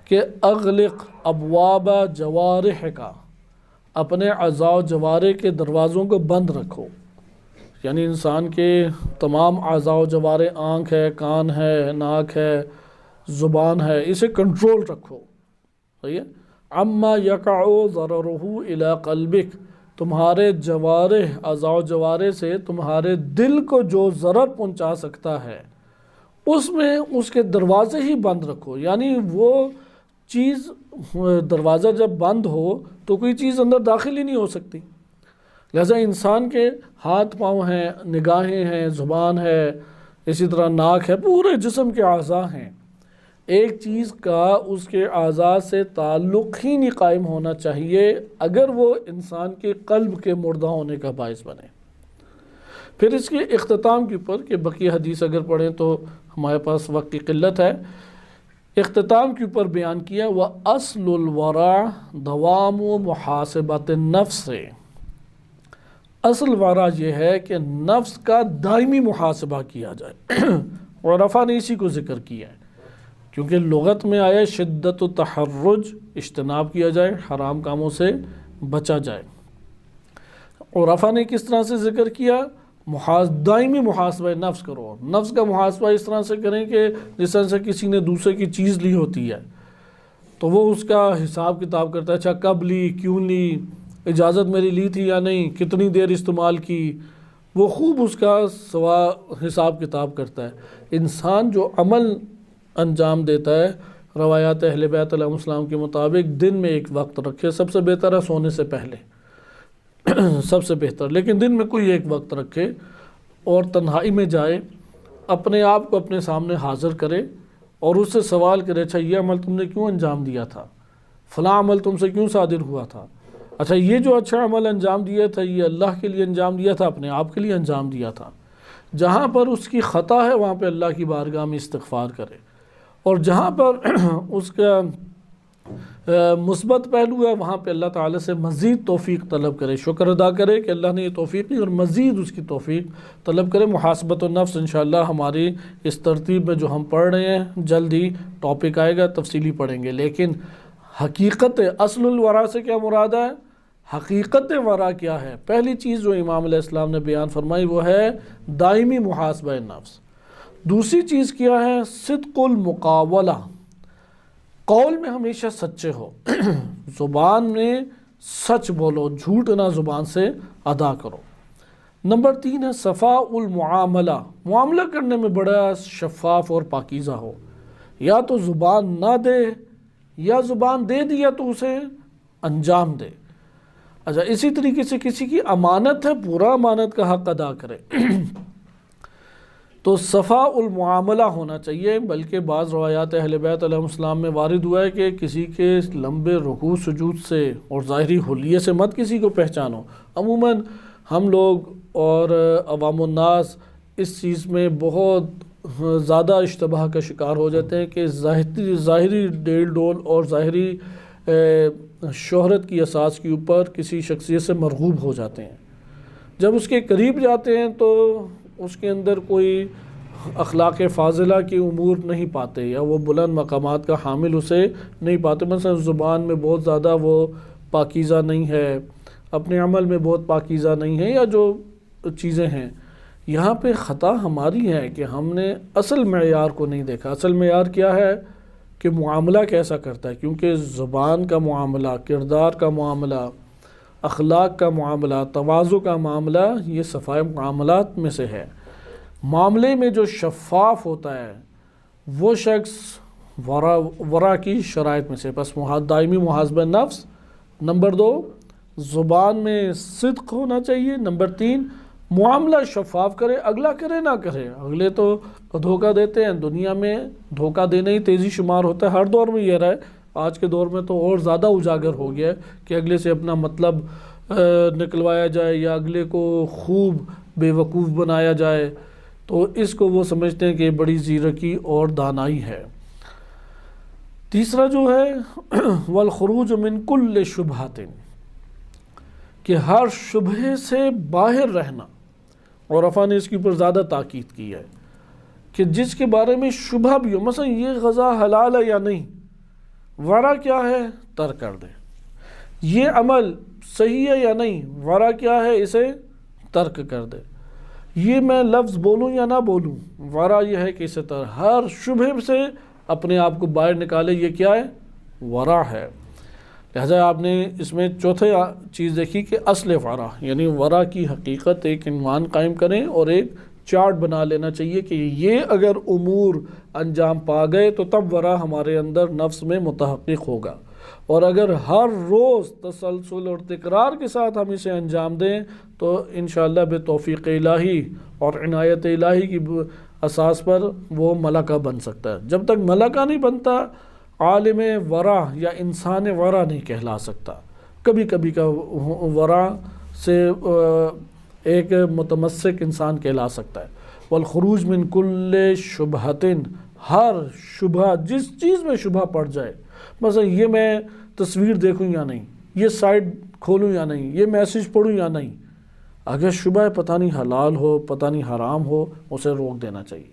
کہ اغلق ابواب جوارح کا، اپنے اعضاء و جوارح کے دروازوں کو بند رکھو، یعنی انسان کے تمام اعضاء و جوارح، آنکھ ہے، کان ہے، ناک ہے، زبان ہے، اسے کنٹرول رکھو، صحیح ہے؟ اما یقع ضررہ الی قلبک، تمہارے جوارح، اعضاء و جوارح سے تمہارے دل کو جو ضرر پہنچا سکتا ہے اس میں اس کے دروازے ہی بند رکھو، یعنی وہ چیز، دروازہ جب بند ہو تو کوئی چیز اندر داخل ہی نہیں ہو سکتی، لہذا انسان کے ہاتھ پاؤں ہیں، نگاہیں ہیں، زبان ہے، اسی طرح ناک ہے، پورے جسم کے اعضاء ہیں، ایک چیز کا اس کے اعضاء سے تعلق ہی نہیں قائم ہونا چاہیے اگر وہ انسان کے قلب کے مردہ ہونے کا باعث بنے۔ پھر اس کے اختتام کے اوپر کہ بقیہ حدیث اگر پڑھیں تو ہمارے پاس وقت کی قلت ہے، اختتام کے اوپر بیان کیا وَأَصْلُ الْوَرَعِ دَوَامُ مُحَاسَبَةِ النَّفْسِ، اصل ورع یہ ہے کہ نفس کا دائمی محاسبہ کیا جائے، عرفا نے اسی کو ذکر کیا ہے کیونکہ لغت میں آیا شدت و تحرج، اجتناب کیا جائے، حرام کاموں سے بچا جائے۔ عرفا نے کس طرح سے ذکر کیا؟ دائمی محاسبہ نفس کرو، نفس کا محاسبہ اس طرح سے کریں کہ جس طرح سے کسی نے دوسرے کی چیز لی ہوتی ہے تو وہ اس کا حساب کتاب کرتا ہے، اچھا کب لی، کیوں لی، اجازت میری لی تھی یا نہیں، کتنی دیر استعمال کی، وہ خوب اس کا حساب کتاب کرتا ہے۔ انسان جو عمل انجام دیتا ہے، روایات اہل بیت علیہ السلام کے مطابق دن میں ایک وقت رکھے، سب سے بہتر ہے سونے سے پہلے، سب سے بہتر، لیکن دن میں کوئی ایک وقت رکھے اور تنہائی میں جائے، اپنے آپ کو اپنے سامنے حاضر کرے اور اس سے سوال کرے، اچھا یہ عمل تم نے کیوں انجام دیا تھا، فلاں عمل تم سے کیوں صادر ہوا تھا، اچھا یہ جو اچھا عمل انجام دیا تھا یہ اللہ کے لیے انجام دیا تھا، اپنے آپ کے لیے انجام دیا تھا؟ جہاں پر اس کی خطا ہے وہاں پہ اللہ کی بارگاہ میں استغفار کرے، اور جہاں پر اس کا مثبت پہلو ہے وہاں پہ اللہ تعالیٰ سے مزید توفیق طلب کرے، شکر ادا کرے کہ اللہ نے یہ توفیق دی اور مزید اس کی توفیق طلب کرے۔ محاسبۃ النفس انشاءاللہ ہماری اس ترتیب میں جو ہم پڑھ رہے ہیں جلد ہی ٹاپک آئے گا، تفصیلی پڑھیں گے۔ لیکن حقیقت اصل الورا سے کیا مراد ہے؟ حقیقت ورا کیا ہے؟ پہلی چیز جو امام علیہ السلام نے بیان فرمائی وہ ہے دائمی محاسبہ نفس۔ دوسری چیز کیا ہے؟ صدق المقاولہ، قول میں ہمیشہ سچے ہو، زبان میں سچ بولو، جھوٹ نہ زبان سے ادا کرو۔ نمبر 3 ہے صفاء المعاملہ، معاملہ کرنے میں بڑا شفاف اور پاکیزہ ہو، یا تو زبان نہ دے یا زبان دے دیا تو اسے انجام دے۔ اچھا اسی طریقے سے کسی کی امانت ہے، پورا امانت کا حق ادا کرے تو صفاء المعاملہ ہونا چاہیے۔ بلکہ بعض روایات اہل بیت علیہ السلام میں وارد ہوا ہے کہ کسی کے لمبے رکوع سجود سے اور ظاہری حلیے سے مت کسی کو پہچانو۔ عموماً ہم لوگ اور عوام الناس اس چیز میں بہت زیادہ اشتباہ کا شکار ہو جاتے ہیں کہ ظاہری ڈیل ڈول اور ظاہری شہرت کی اساس کے اوپر کسی شخصیت سے مرغوب ہو جاتے ہیں۔ جب اس کے قریب جاتے ہیں تو اس کے اندر کوئی اخلاق فاضلہ کی امور نہیں پاتے، یا وہ بلند مقامات کا حامل اسے نہیں پاتے۔ مثلا زبان میں بہت زیادہ وہ پاکیزہ نہیں ہے، اپنے عمل میں بہت پاکیزہ نہیں ہے، یا جو چیزیں ہیں۔ یہاں پہ خطا ہماری ہے کہ ہم نے اصل معیار کو نہیں دیکھا۔ اصل معیار کیا ہے کہ معاملہ کیسا کرتا ہے، کیونکہ زبان کا معاملہ، کردار کا معاملہ، اخلاق کا معاملہ، تواضع کا معاملہ، یہ صفائی معاملات میں سے ہے۔ معاملے میں جو شفاف ہوتا ہے وہ شخص ورا کی شرائط میں سے۔ بس دائمی محاسبہ نفس۔ نمبر 2 زبان میں صدق ہونا چاہیے۔ نمبر 3 معاملہ شفاف کرے، اگلا کرے نہ کرے۔ اگلے تو دھوکہ دیتے ہیں، دنیا میں دھوکہ دینا ہی تیزی شمار ہوتا ہے، ہر دور میں یہ رہا ہے، آج کے دور میں تو اور زیادہ اجاگر ہو گیا ہے کہ اگلے سے اپنا مطلب نکلوایا جائے یا اگلے کو خوب بے وقوف بنایا جائے، تو اس کو وہ سمجھتے ہیں کہ بڑی زیرکی اور دانائی ہے۔ تیسرا جو ہے والخروج من کل شبہۃ، کہ ہر شبہے سے باہر رہنا، اور عرفا نے اس کے اوپر زیادہ تاکید کی ہے کہ جس کے بارے میں شبہ بھی ہو، مثلا یہ غذا حلال ہے یا نہیں، ورا کیا ہے ترک کر دے۔ یہ عمل صحیح ہے یا نہیں، ورا کیا ہے اسے ترک کر دے۔ یہ میں لفظ بولوں یا نہ بولوں، ورا یہ ہے کہ اسے ہر شبہ سے اپنے آپ کو باہر نکالے، یہ کیا ہے؟ ورا ہے۔ لہذا آپ نے اس میں چوتھے چیز دیکھی کہ اصل ورا، یعنی ورا کی حقیقت ایک عنوان قائم کریں اور ایک چارٹ بنا لینا چاہیے کہ یہ اگر امور انجام پا گئے تو تب ورا ہمارے اندر نفس میں متحقق ہوگا، اور اگر ہر روز تسلسل اور تکرار کے ساتھ ہم اسے انجام دیں تو انشاءاللہ بتوفیق الہی اور عنایت الہی کی اساس پر وہ ملکہ بن سکتا ہے۔ جب تک ملکہ نہیں بنتا عالم ورا یا انسان ورا نہیں کہلا سکتا۔ کبھی کبھی کا ورا سے ایک متمسک انسان کہلا سکتا ہے۔ والخروج من کل شبہۃ، ہر شبہ، جس چیز میں شبہ پڑ جائے، مثلا یہ میں تصویر دیکھوں یا نہیں، یہ سائٹ کھولوں یا نہیں، یہ میسیج پڑھوں یا نہیں، اگر شبہ ہے پتہ نہیں حلال ہو پتہ نہیں حرام ہو، اسے روک دینا چاہیے۔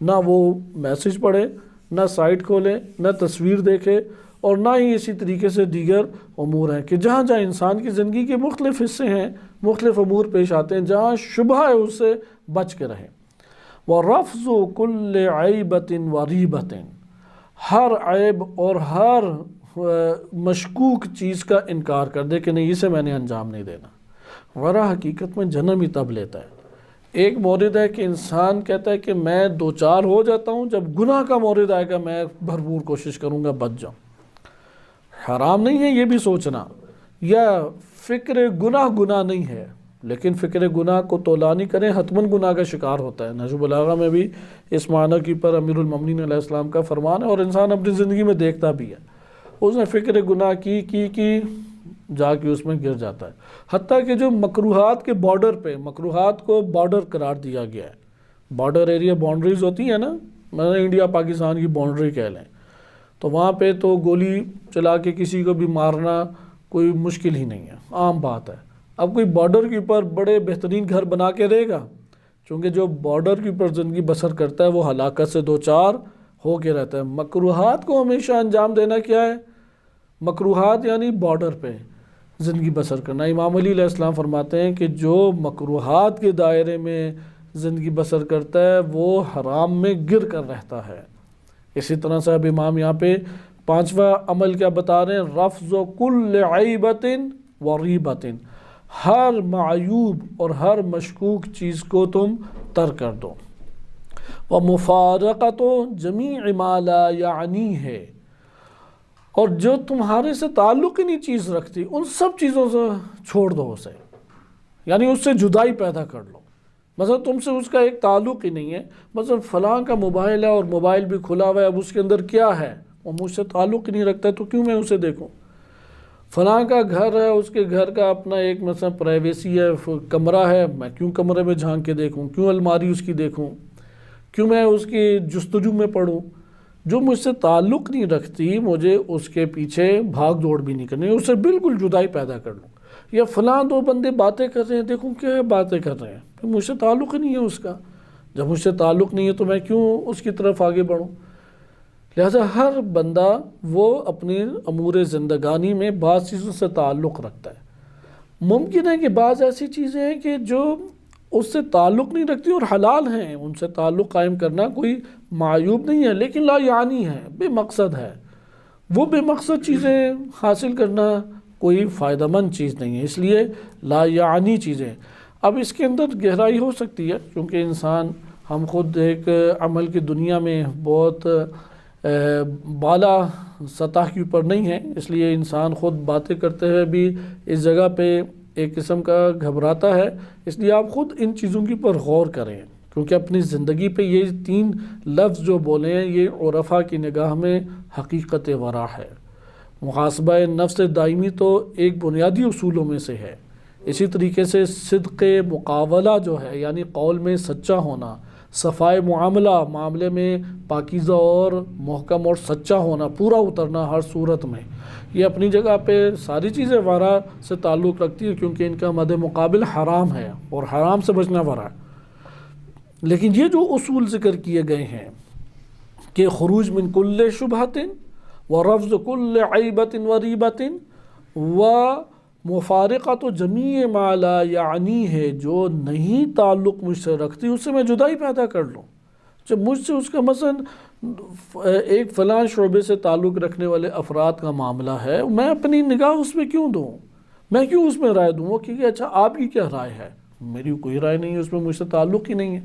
نہ وہ میسیج پڑھے، نہ سائٹ کھولے، نہ تصویر دیکھے، اور نہ ہی اسی طریقے سے دیگر امور ہیں کہ جہاں جہاں انسان کی زندگی کے مختلف حصے ہیں، مختلف امور پیش آتے ہیں، جہاں شبہ ہے اس سے بچ کے رہیں۔ وَرَفْضُ كُلِّ عَيْبَةٍ وَرِيبَةٍ، ہر عیب اور ہر مشکوک چیز کا انکار کر دے کہ نہیں اسے میں نے انجام نہیں دینا۔ ورا حقیقت میں جنم ہی تب لیتا ہے۔ ایک مورد ہے کہ انسان کہتا ہے کہ میں دو چار ہو جاتا ہوں، جب گناہ کا مورد آئے گا میں بھرپور کوشش کروں گا بچ جاؤں۔ حرام نہیں ہے یہ بھی سوچنا، یا فکر گناہ نہیں ہے، لیکن فکر گناہ کو تولا نہیں کریں، حتماً گناہ کا شکار ہوتا ہے۔ نہج البلاغہ میں بھی اس معنی کی پر امیر المومنین علیہ السلام کا فرمان ہے، اور انسان اپنی زندگی میں دیکھتا بھی ہے، اس نے فکر گناہ کی جا کے اس میں گر جاتا ہے۔ حتیٰ کہ جو مکروہات کے بارڈر پہ، مکروہات کو بارڈر قرار دیا گیا ہے، بارڈر ایریا، باؤنڈریز ہوتی ہیں نا، مثلا انڈیا پاکستان کی باؤنڈری کہہ لیں، تو وہاں پہ تو گولی چلا کے کسی کو بھی مارنا کوئی مشکل ہی نہیں ہے، عام بات ہے۔ اب کوئی بارڈر کے اوپر بڑے بہترین گھر بنا کے رہے گا؟ چونکہ جو بارڈر کے اوپر زندگی بسر کرتا ہے وہ ہلاکت سے دوچار ہو کے رہتا ہے۔ مکروہات کو ہمیشہ انجام دینا کیا ہے؟ مکروہات یعنی بارڈر پہ زندگی بسر کرنا۔ امام علی علیہ السلام فرماتے ہیں کہ جو مکروہات کے دائرے میں زندگی بسر کرتا ہے وہ حرام میں گر کر رہتا ہے۔ اسی طرح سے اب امام یہاں پہ پانچواں عمل کیا بتا رہے ہیں؟ رفض کل عیبت و ریبت، ہر معیوب اور ہر مشکوک چیز کو تم ترک کر دو۔ ومفارقۃ جمیع ما لا یعنی ہے، اور جو تمہارے سے تعلق ہی نہیں چیز رکھتی ان سب چیزوں سے چھوڑ دو اسے، یعنی اس سے جدائی پیدا کر لو۔ مثلا تم سے اس کا ایک تعلق ہی نہیں ہے، مثلا فلاں کا موبائل ہے اور موبائل بھی کھلا ہوا ہے، اب اس کے اندر کیا ہے وہ مجھ سے تعلق ہی نہیں رکھتا ہے، تو کیوں میں اسے دیکھوں؟ فلاں کا گھر ہے، اس کے گھر کا اپنا ایک مثلا پرائیویسی ہے، کمرہ ہے، میں کیوں کمرے میں جھانک کے دیکھوں؟ کیوں الماری اس کی دیکھوں؟ کیوں میں اس کی جستجو میں پڑھوں؟ جو مجھ سے تعلق نہیں رکھتی مجھے اس کے پیچھے بھاگ دوڑ بھی نہیں کرنی، اس سے بالکل جدائی پیدا کر لوں۔ یا فلاں دو بندے باتیں کر رہے ہیں، دیکھوں کیا باتیں کر رہے ہیں، مجھ سے تعلق ہی نہیں ہے اس کا۔ جب مجھ سے تعلق نہیں ہے تو میں کیوں اس کی طرف آگے بڑھوں؟ لہذا ہر بندہ وہ اپنی امور زندگانی میں بعض چیزوں سے تعلق رکھتا ہے۔ ممکن ہے کہ بعض ایسی چیزیں ہیں کہ جو اس سے تعلق نہیں رکھتی اور حلال ہیں، ان سے تعلق قائم کرنا کوئی معیوب نہیں ہے، لیکن لا یعنی ہے، بے مقصد ہے۔ وہ بے مقصد چیزیں حاصل کرنا کوئی فائدہ مند چیز نہیں ہے، اس لیے لا یعنی چیزیں۔ اب اس کے اندر گہرائی ہو سکتی ہے، کیونکہ انسان، ہم خود ایک عمل کی دنیا میں بہت بالا سطح کے اوپر نہیں ہے، اس لیے انسان خود باتیں کرتے ہوئے بھی اس جگہ پہ ایک قسم کا گھبراتا ہے۔ اس لیے آپ خود ان چیزوں کے اوپر غور کریں، کیونکہ اپنی زندگی پہ یہ تین لفظ جو بولے ہیں یہ عرفاء کی نگاہ میں حقیقت ورع ہے۔ محاسبہ نفس دائمی تو ایک بنیادی اصولوں میں سے ہے۔ اسی طریقے سے صدق مقابلہ جو ہے، یعنی قول میں سچا ہونا، صفائے معاملے میں پاکیزہ اور محکم اور سچا ہونا، پورا اترنا ہر صورت میں، یہ اپنی جگہ پہ ساری چیزیں ورع سے تعلق رکھتی ہے، کیونکہ ان کا مد مقابل حرام ہے اور حرام سے بچنا ورع ہے۔ لیکن یہ جو اصول ذکر کیے گئے ہیں کہ خروج من کل شبہۃ ورفض کل عیبۃ وریبۃ ومفارقۃ جمیع ما لا یعنی ہے، جو نہیں تعلق مجھ سے رکھتی اس سے میں جدائی پیدا کر لوں۔ جب مجھ سے اس کا مثلا ایک فلاں شعبے سے تعلق رکھنے والے افراد کا معاملہ ہے، میں اپنی نگاہ اس میں کیوں دوں؟ میں کیوں اس میں رائے دوں؟ وہ کہ اچھا آپ کی کیا رائے ہے؟ میری کوئی رائے نہیں ہے اس میں، مجھ سے تعلق ہی نہیں ہے۔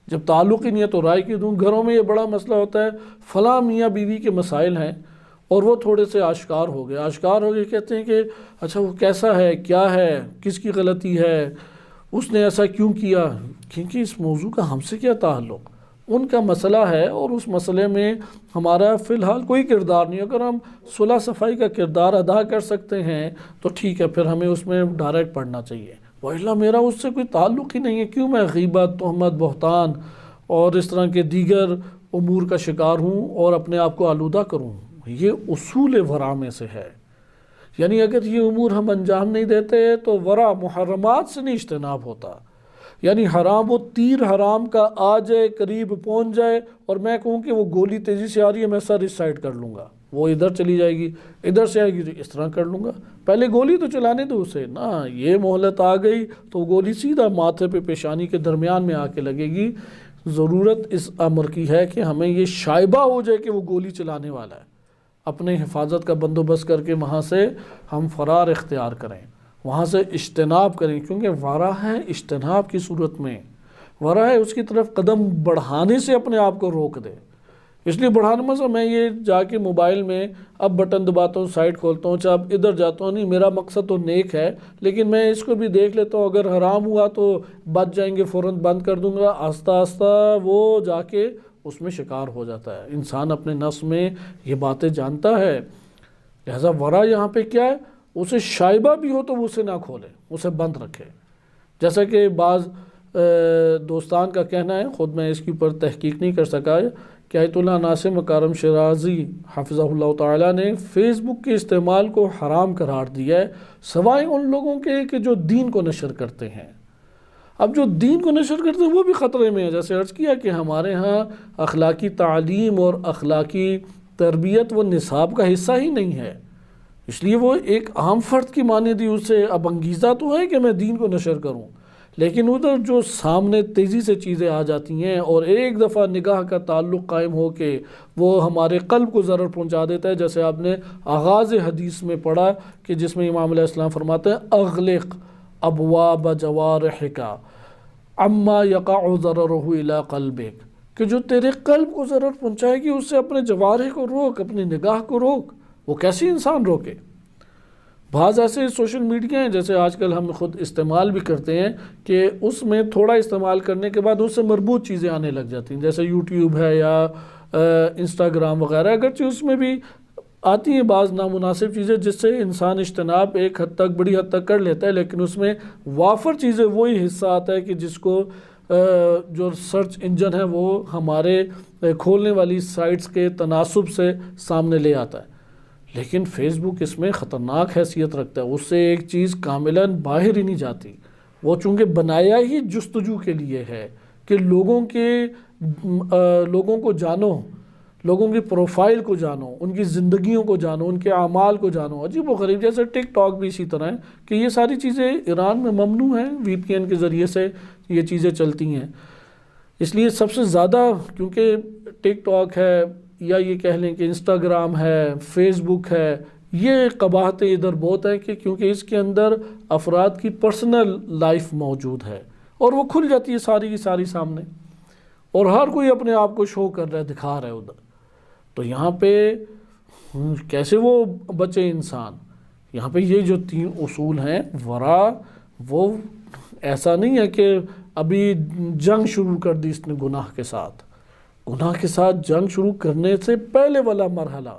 جب تعلق ہی نہیں ہے تو رائے کیوں دوں؟ گھروں میں یہ بڑا مسئلہ ہوتا ہے، فلاں میاں بیوی کے مسائل ہیں اور وہ تھوڑے سے آشکار ہو گئے، کہتے ہیں کہ اچھا وہ کیسا ہے، کیا ہے، کس کی غلطی ہے، اس نے ایسا کیوں کیا؟ کیونکہ اس موضوع کا ہم سے کیا تعلق؟ ان کا مسئلہ ہے اور اس مسئلے میں ہمارا فی الحال کوئی کردار نہیں۔ اگر ہم صلح صفائی کا کردار ادا کر سکتے ہیں تو ٹھیک ہے، پھر ہمیں اس میں ڈائریکٹ پڑھنا چاہیے، وَإِلَّا میرا اس سے کوئی تعلق ہی نہیں ہے، کیوں میں غیبت، تہمت، بہتان اور اس طرح کے دیگر امور کا شکار ہوں اور اپنے آپ کو آلودہ کروں؟ یہ اصول ورع میں سے ہے۔ یعنی اگر یہ امور ہم انجام نہیں دیتے تو ورع محرمات سے نہیں اجتناب ہوتا۔ یعنی حرام، وہ تیر حرام کا آ جائے، قریب پہنچ جائے اور میں کہوں کہ وہ گولی تیزی سے آ رہی ہے، میں سر اس سائڈ کر لوں گا، وہ ادھر چلی جائے گی، ادھر سے آئے گی اس طرح کر لوں گا، پہلے گولی تو چلانے دو اسے نا۔ یہ مہلت آ گئی تو گولی سیدھا ماتھے پہ پیشانی کے درمیان میں آ کے لگے گی۔ ضرورت اس امر کی ہے کہ ہمیں یہ شائبہ ہو جائے کہ وہ گولی چلانے والا ہے، اپنے حفاظت کا بندوبست کر کے وہاں سے ہم فرار اختیار کریں، وہاں سے اجتناب کریں، کیونکہ ورع ہے اجتناب کی صورت میں، ورع ہے اس کی طرف قدم بڑھانے سے اپنے آپ کو روک دے۔ اس لیے بڑھانا مزہ میں یہ جا کے موبائل میں اب بٹن دباتا ہوں، سائٹ کھولتا ہوں، چاہے اب ادھر جاتا ہوں، نہیں میرا مقصد تو نیک ہے، لیکن میں اس کو بھی دیکھ لیتا ہوں، اگر حرام ہوا تو بچ جائیں گے، فوراً بند کر دوں گا۔ آہستہ آہستہ وہ جا کے اس میں شکار ہو جاتا ہے۔ انسان اپنے نفس میں یہ باتیں جانتا ہے، لہذا ورا یہاں پہ کیا ہے، اسے شائبہ بھی ہو تو وہ اسے نہ کھولے، اسے بند رکھے۔ جیسا کہ بعض دوستان کا کہنا ہے، خود میں اس کے اوپر تحقیق نہیں کر سکا ہے، کہ آیت اللہ ناصر مکارم شیرازی حفظہ اللہ تعالیٰ نے فیس بک کے استعمال کو حرام قرار دیا ہے، سوائے ان لوگوں کے کہ جو دین کو نشر کرتے ہیں۔ اب جو دین کو نشر کرتے ہیں وہ بھی خطرے میں ہے، جیسے عرض کیا کہ ہمارے ہاں اخلاقی تعلیم اور اخلاقی تربیت وہ نصاب کا حصہ ہی نہیں ہے، اس لیے وہ ایک عام فرد کی مانند ہی اسے اب انگیزہ تو ہے کہ میں دین کو نشر کروں، لیکن ادھر جو سامنے تیزی سے چیزیں آ جاتی ہیں اور ایک دفعہ نگاہ کا تعلق قائم ہو کے وہ ہمارے قلب کو ضرر پہنچا دیتا ہے، جیسے آپ نے آغاز حدیث میں پڑھا کہ جس میں امام علیہ السلام فرماتے ہیں اغلق ابواب جوارحک عما یقع ضررہ الی قلبک، کہ جو تیرے قلب کو ضرر پہنچائے گی اس سے اپنے جوارح کو روک، اپنی نگاہ کو روک۔ وہ کیسے انسان روکے؟ بعض ایسے سوشل میڈیا ہیں جیسے آج کل ہم خود استعمال بھی کرتے ہیں کہ اس میں تھوڑا استعمال کرنے کے بعد اس سے مربوط چیزیں آنے لگ جاتی ہیں، جیسے یوٹیوب ہے یا انسٹاگرام وغیرہ، اگرچہ اس میں بھی آتی ہیں بعض نامناسب چیزیں جس سے انسان اجتناب ایک حد تک بڑی حد تک کر لیتا ہے، لیکن اس میں وافر چیزیں وہی حصہ آتا ہے کہ جس کو جو سرچ انجن ہے وہ ہمارے کھولنے والی سائٹس کے تناسب سے سامنے لے آتا ہے۔ لیکن فیس بک اس میں خطرناک حیثیت رکھتا ہے، اس سے ایک چیز کاملاً باہر ہی نہیں جاتی، وہ چونکہ بنایا ہی جستجو کے لیے ہے کہ لوگوں کو جانو، لوگوں کی پروفائل کو جانو، ان کی زندگیوں کو جانو، ان کے اعمال کو جانو۔ عجیب و غریب، جیسے ٹک ٹاک بھی اسی طرح ہے کہ یہ ساری چیزیں ایران میں ممنوع ہیں، وی پی این کے ذریعے سے یہ چیزیں چلتی ہیں، اس لیے سب سے زیادہ کیونکہ ٹک ٹاک ہے یا یہ کہہ لیں کہ انسٹاگرام ہے، فیس بک ہے، یہ قباحتیں ادھر بہت ہیں کہ کیونکہ اس کے اندر افراد کی پرسنل لائف موجود ہے اور وہ کھل جاتی ہے ساری کی ساری سامنے، اور ہر کوئی اپنے آپ کو شو کر رہا ہے، دکھا رہا ہے ادھر۔ تو یہاں پہ کیسے وہ بچے انسان؟ یہاں پہ یہ جو 3 اصول ہیں ورا، وہ ایسا نہیں ہے کہ ابھی جنگ شروع کر دی اس نے گناہ کے ساتھ جنگ شروع کرنے سے پہلے والا مرحلہ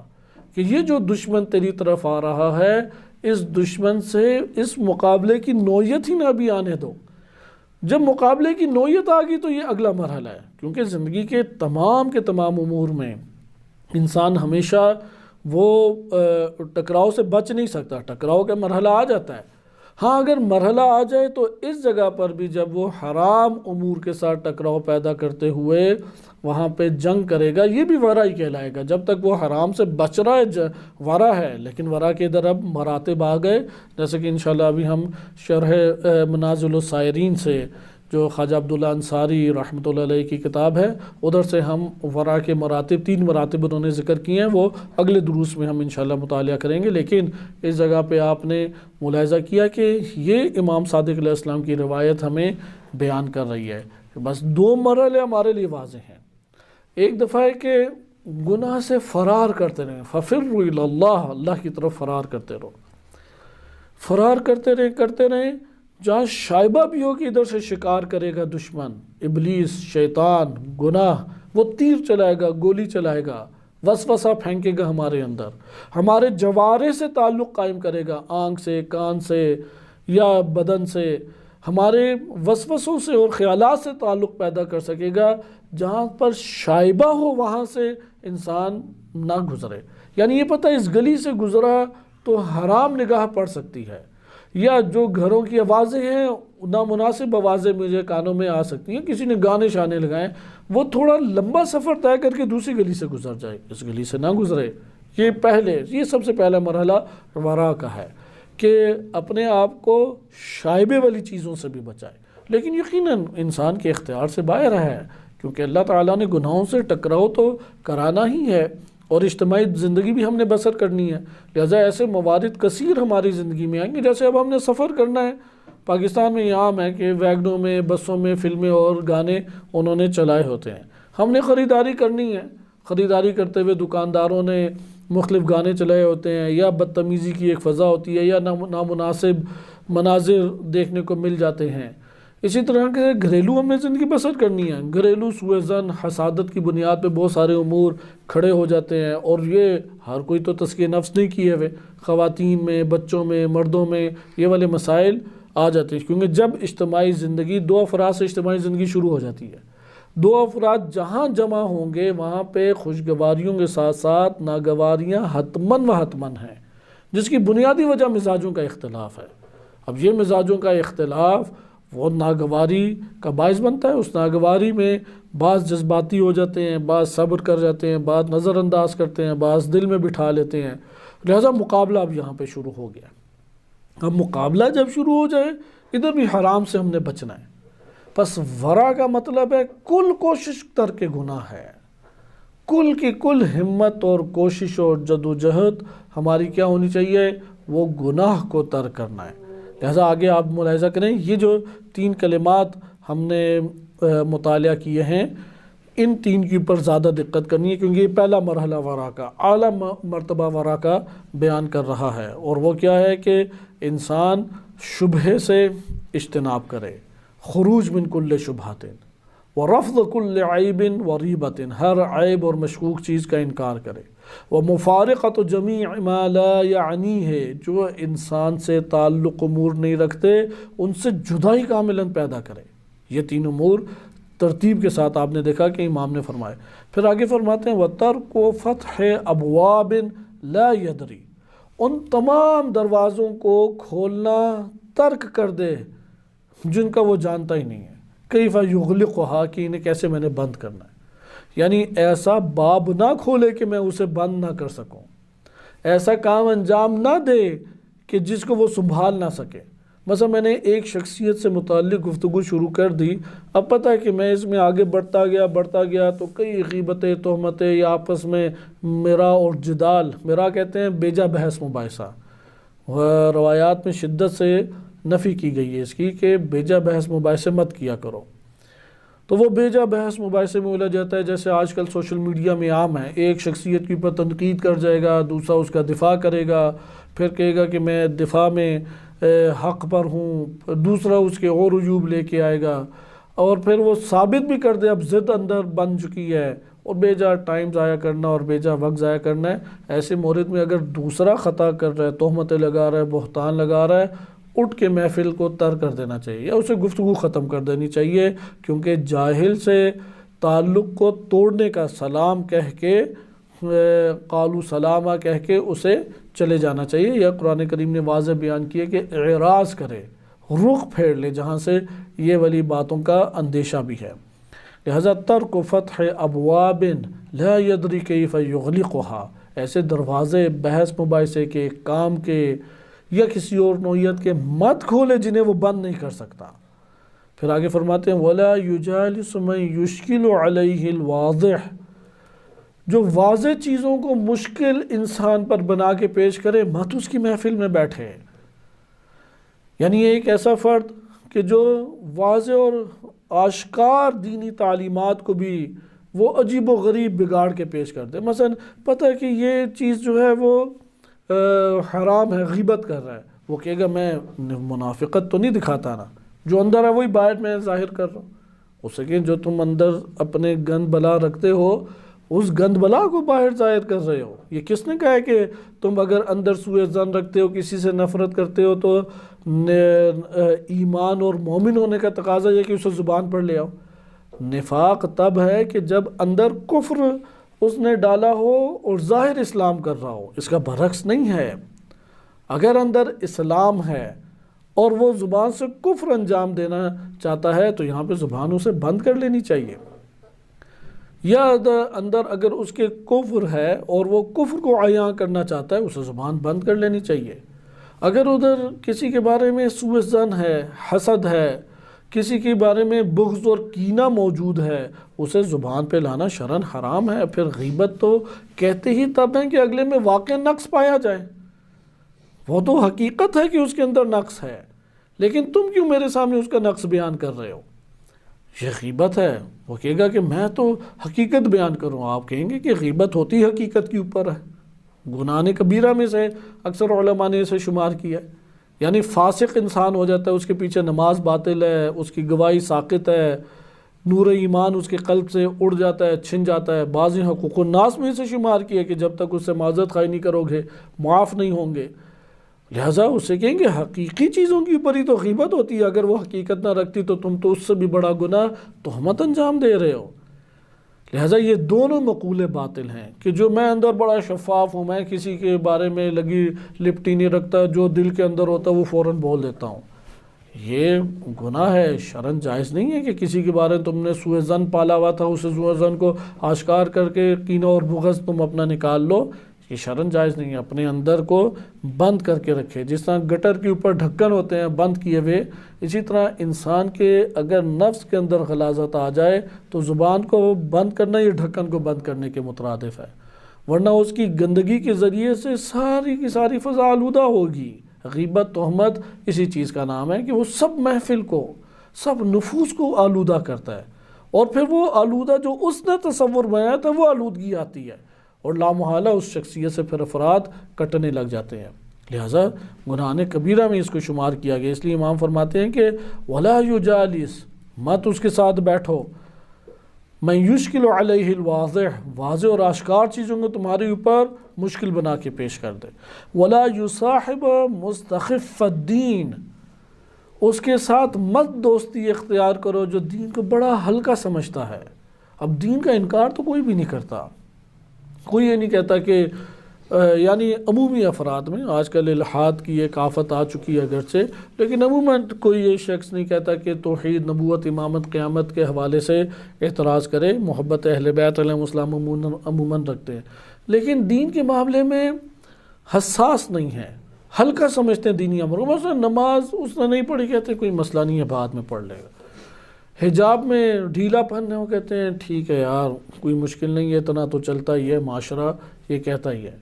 کہ یہ جو دشمن تیری طرف آ رہا ہے، اس دشمن سے اس مقابلے کی نوعیت ہی نہ بھی آنے دو۔ جب مقابلے کی نوعیت آ گئی تو یہ اگلا مرحلہ ہے، کیونکہ زندگی کے تمام امور میں انسان ہمیشہ وہ ٹکراؤ سے بچ نہیں سکتا، ٹکراؤ کا مرحلہ آ جاتا ہے۔ ہاں اگر مرحلہ آ جائے تو اس جگہ پر بھی جب وہ حرام امور کے ساتھ ٹکراؤ پیدا کرتے ہوئے وہاں پہ جنگ کرے گا، یہ بھی ورا ہی کہلائے گا۔ جب تک وہ حرام سے بچ رہا ہے ورا ہے، لیکن ورا کے ادھر اب مراتب آ گئے، جیسے کہ انشاءاللہ ابھی ہم شرح منازل السائرین سے جو خواجہ عبداللہ انصاری رحمۃ اللہ علیہ کی کتاب ہے، ادھر سے ہم ورا کے مراتب 3 مراتب انہوں نے ذکر کیے ہیں، وہ اگلے دروس میں ہم انشاءاللہ مطالعہ کریں گے۔ لیکن اس جگہ پہ آپ نے ملاحظہ کیا کہ یہ امام صادق علیہ السلام کی روایت ہمیں بیان کر رہی ہے کہ بس 2 مرحلے ہمارے لیے واضح ہیں۔ ایک دفعہ ہے کہ گناہ سے فرار کرتے رہیں، فَفِرُّوا إِلَى اللَّهِ، اللہ کی طرف فرار کرتے رہو، فرار کرتے رہیں جہاں شائبہ بھی ہو کہ ادھر سے شکار کرے گا دشمن، ابلیس، شیطان، گناہ، وہ تیر چلائے گا، گولی چلائے گا، وسوسہ پھینکے گا ہمارے اندر، ہمارے جوارے سے تعلق قائم کرے گا، آنکھ سے، کان سے یا بدن سے، ہمارے وسوسوں سے اور خیالات سے تعلق پیدا کر سکے گا۔ جہاں پر شائبہ ہو وہاں سے انسان نہ گزرے، یعنی یہ پتہ اس گلی سے گزرا تو حرام نگاہ پڑ سکتی ہے، یا جو گھروں کی آوازیں ہیں نامناسب آوازیں مجھے کانوں میں آ سکتی ہیں، کسی نے گانے شانے لگائیں، وہ تھوڑا لمبا سفر طے کر کے دوسری گلی سے گزر جائے، اس گلی سے نہ گزرے۔ یہ سب سے پہلا مرحلہ ورا کا ہے کہ اپنے آپ کو شائبے والی چیزوں سے بھی بچائے، لیکن یقیناً انسان کے اختیار سے باہر ہے، کیونکہ اللہ تعالیٰ نے گناہوں سے ٹکراؤ تو کرانا ہی ہے اور اجتماعی زندگی بھی ہم نے بسر کرنی ہے، لہذا ایسے موارد کثیر ہماری زندگی میں آئیں گے۔ جیسے اب ہم نے سفر کرنا ہے، پاکستان میں یہ عام ہے کہ ویگنوں میں، بسوں میں فلمیں اور گانے انہوں نے چلائے ہوتے ہیں، ہم نے خریداری کرنی ہے، خریداری کرتے ہوئے دکانداروں نے مختلف گانے چلائے ہوتے ہیں، یا بدتمیزی کی ایک فضا ہوتی ہے، یا نامناسب مناظر دیکھنے کو مل جاتے ہیں۔ اسی طرح کے گھریلو ہمیں زندگی بسر کرنی ہے، گھریلو سوء ظن حسادت کی بنیاد پہ بہت سارے امور کھڑے ہو جاتے ہیں، اور یہ ہر کوئی تو تزکیہ نفس نہیں کیے ہوئے، خواتین میں، بچوں میں، مردوں میں یہ والے مسائل آ جاتے ہیں، کیونکہ جب اجتماعی زندگی دو افراد سے اجتماعی زندگی شروع ہو جاتی ہے، دو افراد جہاں جمع ہوں گے وہاں پہ خوشگواریوں کے ساتھ ساتھ ناگواریاں حتماً و حتماً ہیں، جس کی بنیادی وجہ مزاجوں کا اختلاف ہے۔ اب یہ مزاجوں کا اختلاف وہ ناگواری کا باعث بنتا ہے، اس ناگواری میں بعض جذباتی ہو جاتے ہیں، بعض صبر کر جاتے ہیں، بعض نظر انداز کرتے ہیں، بعض دل میں بٹھا لیتے ہیں، لہذا مقابلہ اب یہاں پہ شروع ہو گیا۔ اب مقابلہ جب شروع ہو جائے ادھر بھی حرام سے ہم نے بچنا ہے۔ پس ورع کا مطلب ہے کل کوشش ترک گناہ ہے، کل کی کل ہمت اور کوشش اور جدوجہد ہماری کیا ہونی چاہیے؟ وہ گناہ کو ترک کرنا ہے۔ لہذا آگے آپ ملاحظہ کریں، یہ جو 3 کلمات ہم نے مطالعہ کیے ہیں، ان 3 کے اوپر زیادہ دقت کرنی ہے، کیونکہ یہ پہلا مرحلہ ورع کا، اعلیٰ مرتبہ ورع کا بیان کر رہا ہے، اور وہ کیا ہے کہ انسان شبہے سے اجتناب کرے، خروج من کل شبہات ورفض کل عیب وریبت، ہر عیب اور مشکوک چیز کا انکار کرے، ومفارقۃ جمیع ما لا یعنیہ، جو انسان سے تعلق امور نہیں رکھتے ان سے جدائی کاملاً پیدا کرے۔ یہ 3 امور ترتیب کے ساتھ آپ نے دیکھا کہ امام نے فرمائے۔ پھر آگے فرماتے ہیں وَتَرْكُ فَتْحِ أَبْوَابٍ لَا يَدْرِي، ان تمام دروازوں کو کھولنا ترک کر دے جن کا وہ جانتا ہی نہیں ہے، کیف یغلقھا، کہ انہیں کیسے میں نے بند کرنا ہے، یعنی ایسا باب نہ کھولے کہ میں اسے بند نہ کر سکوں، ایسا کام انجام نہ دے کہ جس کو وہ سنبھال نہ سکے۔ مثلا میں نے ایک شخصیت سے متعلق گفتگو شروع کر دی، اب پتہ ہے کہ میں اس میں آگے بڑھتا گیا تو کئی غیبتیں، تہمتیں، یا آپس میں میرا اور جدال، میرا کہتے ہیں بیجا بحث مباحثہ، روایات میں شدت سے نفی کی گئی ہے اس کی کہ بیجا بحث مباحثے مت کیا کرو۔ تو وہ بیجا بحث مباحثے میں الجھ جاتا ہے، جیسے آج کل سوشل میڈیا میں عام ہے، ایک شخصیت کے اوپر تنقید کر جائے گا، دوسرا اس کا دفاع کرے گا، پھر کہے گا کہ میں دفاع میں حق پر ہوں، دوسرا اس کے اور عیوب لے کے آئے گا، اور پھر وہ ثابت بھی کر دے اب ضد اندر بن چکی ہے، اور بیجا ٹائم ضائع کرنا اور بیجا وقت ضائع کرنا ہے۔ ایسے مورد میں اگر دوسرا خطا کر رہا ہے، تہمتیں لگا رہا ہے، بہتان لگا رہا ہے، اٹھ کے محفل کو ترک کر دینا چاہیے، یا اسے گفتگو ختم کر دینی چاہیے، کیونکہ جاہل سے تعلق کو توڑنے کا سلام کہہ کے، قالوا سلامہ کہہ کے اسے چلے جانا چاہیے، یا قرآن کریم نے واضح بیان کیا کہ اعراض کرے، رخ پھیر لے جہاں سے یہ والی باتوں کا اندیشہ بھی ہے۔ لہذا ترک فتح ابواب لا یدری کیف یغلقھا، ایسے دروازے بحث مباحثے کے، کام کے، یا کسی اور نوعیت کے مت کھولے جنہیں وہ بند نہیں کر سکتا۔ پھر آگے فرماتے ہیں وَلَا يُجَالِسُ مَن يُشْكِلُ عَلَيْهِ الْوَاضِحِ، جو واضح چیزوں کو مشکل انسان پر بنا کے پیش کرے مت اس کی محفل میں بیٹھے۔ یعنی یہ ایک ایسا فرد کہ جو واضح اور آشکار دینی تعلیمات کو بھی وہ عجیب و غریب بگاڑ کے پیش کرتے، مثلا پتہ ہے کہ یہ چیز جو ہے وہ حرام ہے، غیبت کر رہا ہے، وہ کہے گا میں منافقت تو نہیں دکھاتا نا، جو اندر ہے وہی باہر میں ظاہر کر رہا ہوں۔ اسے کہ جو تم اندر اپنے گند بلا رکھتے ہو اس گند بلا کو باہر ظاہر کر رہے ہو۔ یہ کس نے کہا ہے کہ تم اگر اندر سوء ظن رکھتے ہو، کسی سے نفرت کرتے ہو، تو ایمان اور مومن ہونے کا تقاضا یہ کہ اسے زبان پر لے آؤ۔ نفاق تب ہے کہ جب اندر کفر اس نے ڈالا ہو اور ظاہر اسلام کر رہا ہو، اس کا برعکس نہیں ہے۔ اگر اندر اسلام ہے اور وہ زبان سے کفر انجام دینا چاہتا ہے تو یہاں پہ زبان اسے بند کر لینی چاہیے، یا اندر اگر اس کے کفر ہے اور وہ کفر کو عیاں کرنا چاہتا ہے اسے زبان بند کر لینی چاہیے۔ اگر ادھر کسی کے بارے میں سوء ظن ہے، حسد ہے، کسی کے بارے میں بغض اور کینہ موجود ہے، اسے زبان پہ لانا شرعاً حرام ہے۔ پھر غیبت تو کہتے ہی تب ہیں کہ اگلے میں واقع نقص پایا جائے، وہ تو حقیقت ہے کہ اس کے اندر نقص ہے، لیکن تم کیوں میرے سامنے اس کا نقص بیان کر رہے ہو؟ یہ غیبت ہے۔ وہ کہے گا کہ میں تو حقیقت بیان کروں، آپ کہیں گے کہ غیبت ہوتی حقیقت کے اوپر ہے۔ گناہ کبیرہ میں سے اکثر علماء نے اسے شمار کیا ہے، یعنی فاسق انسان ہو جاتا ہے، اس کے پیچھے نماز باطل ہے، اس کی گواہی ساقط ہے، نور ایمان اس کے قلب سے اڑ جاتا ہے، چھن جاتا ہے۔ بعض حقوق الناس میں اسے شمار کیا کہ جب تک اس سے معذرت خواہی نہیں کرو گے معاف نہیں ہوں گے۔ لہٰذا اسے کہیں گے حقیقی چیزوں کی اوپر ہی تو غیبت ہوتی ہے، اگر وہ حقیقت نہ رکھتی تو تم تو اس سے بھی بڑا گناہ تہمت انجام دے رہے ہو۔ لہٰذا یہ دونوں مقولے باطل ہیں کہ جو میں اندر بڑا شفاف ہوں، میں کسی کے بارے میں لگی لپٹی نہیں رکھتا، جو دل کے اندر ہوتا وہ فوراً بول دیتا ہوں، یہ گناہ ہے، شرعاً جائز نہیں ہے کہ کسی کے بارے میں تم نے سوء ظن پالا ہوا تھا، اس سوء ظن کو آشکار کر کے کینہ اور بغض تم اپنا نکال لو، یہ شرعاً جائز نہیں ہے۔ اپنے اندر کو بند کر کے رکھے، جس طرح گٹر کے اوپر ڈھکن ہوتے ہیں بند کیے ہوئے، اسی طرح انسان کے اگر نفس کے اندر غلاظت آ جائے تو زبان کو بند کرنا یہ ڈھکن کو بند کرنے کے مترادف ہے، ورنہ اس کی گندگی کے ذریعے سے ساری کی ساری فضا آلودہ ہوگی۔ غیبت تہمت اسی چیز کا نام ہے کہ وہ سب محفل کو، سب نفوس کو آلودہ کرتا ہے، اور پھر وہ آلودہ جو اس نے تصور بنایا تھا وہ آلودگی آتی ہے، اور لامحالہ اس شخصیت سے پھر افراد کٹنے لگ جاتے ہیں۔ لہٰذا گناہ کبیرہ میں اس کو شمار کیا گیا، اس لیے امام فرماتے ہیں کہ وَلَا يُجَالِسْ، مت اس کے ساتھ بیٹھو، مَن يُشْكِلُ عَلَيْهِ الْوَاضِحِ، واضح اور آشکار چیزوں کو تمہارے اوپر مشکل بنا کے پیش کر دے، وَلَا يُصَاحِبَ مُسْتَخِفَّ الدِّينِ، اس کے ساتھ مت دوستی اختیار کرو جو دین کو بڑا ہلکا سمجھتا ہے۔ اب دین کا انکار تو کوئی بھی نہیں کرتا، کوئی یہ نہیں کہتا کہ یعنی عمومی افراد میں آج کل الحاد کی ایک آفت آ چکی ہے اگرچہ، لیکن عموماً کوئی یہ شخص نہیں کہتا کہ توحید، نبوت، امامت، قیامت کے حوالے سے اعتراض کرے۔ محبت اہل بیت علیہ السلام عموماً رکھتے ہیں، لیکن دین کے معاملے میں حساس نہیں ہے، ہلکا سمجھتے ہیں دینی امر کو۔ مثلا نماز اس نے نہیں پڑھی، کہتے کوئی مسئلہ نہیں ہے بعد میں پڑھ لے گا۔ حجاب میں ڈھیلا پن ہے، وہ کہتے ہیں ٹھیک ہے یار کوئی مشکل نہیں ہے، اتنا تو چلتا ہی ہے، معاشرہ یہ کہتا ہی ہے۔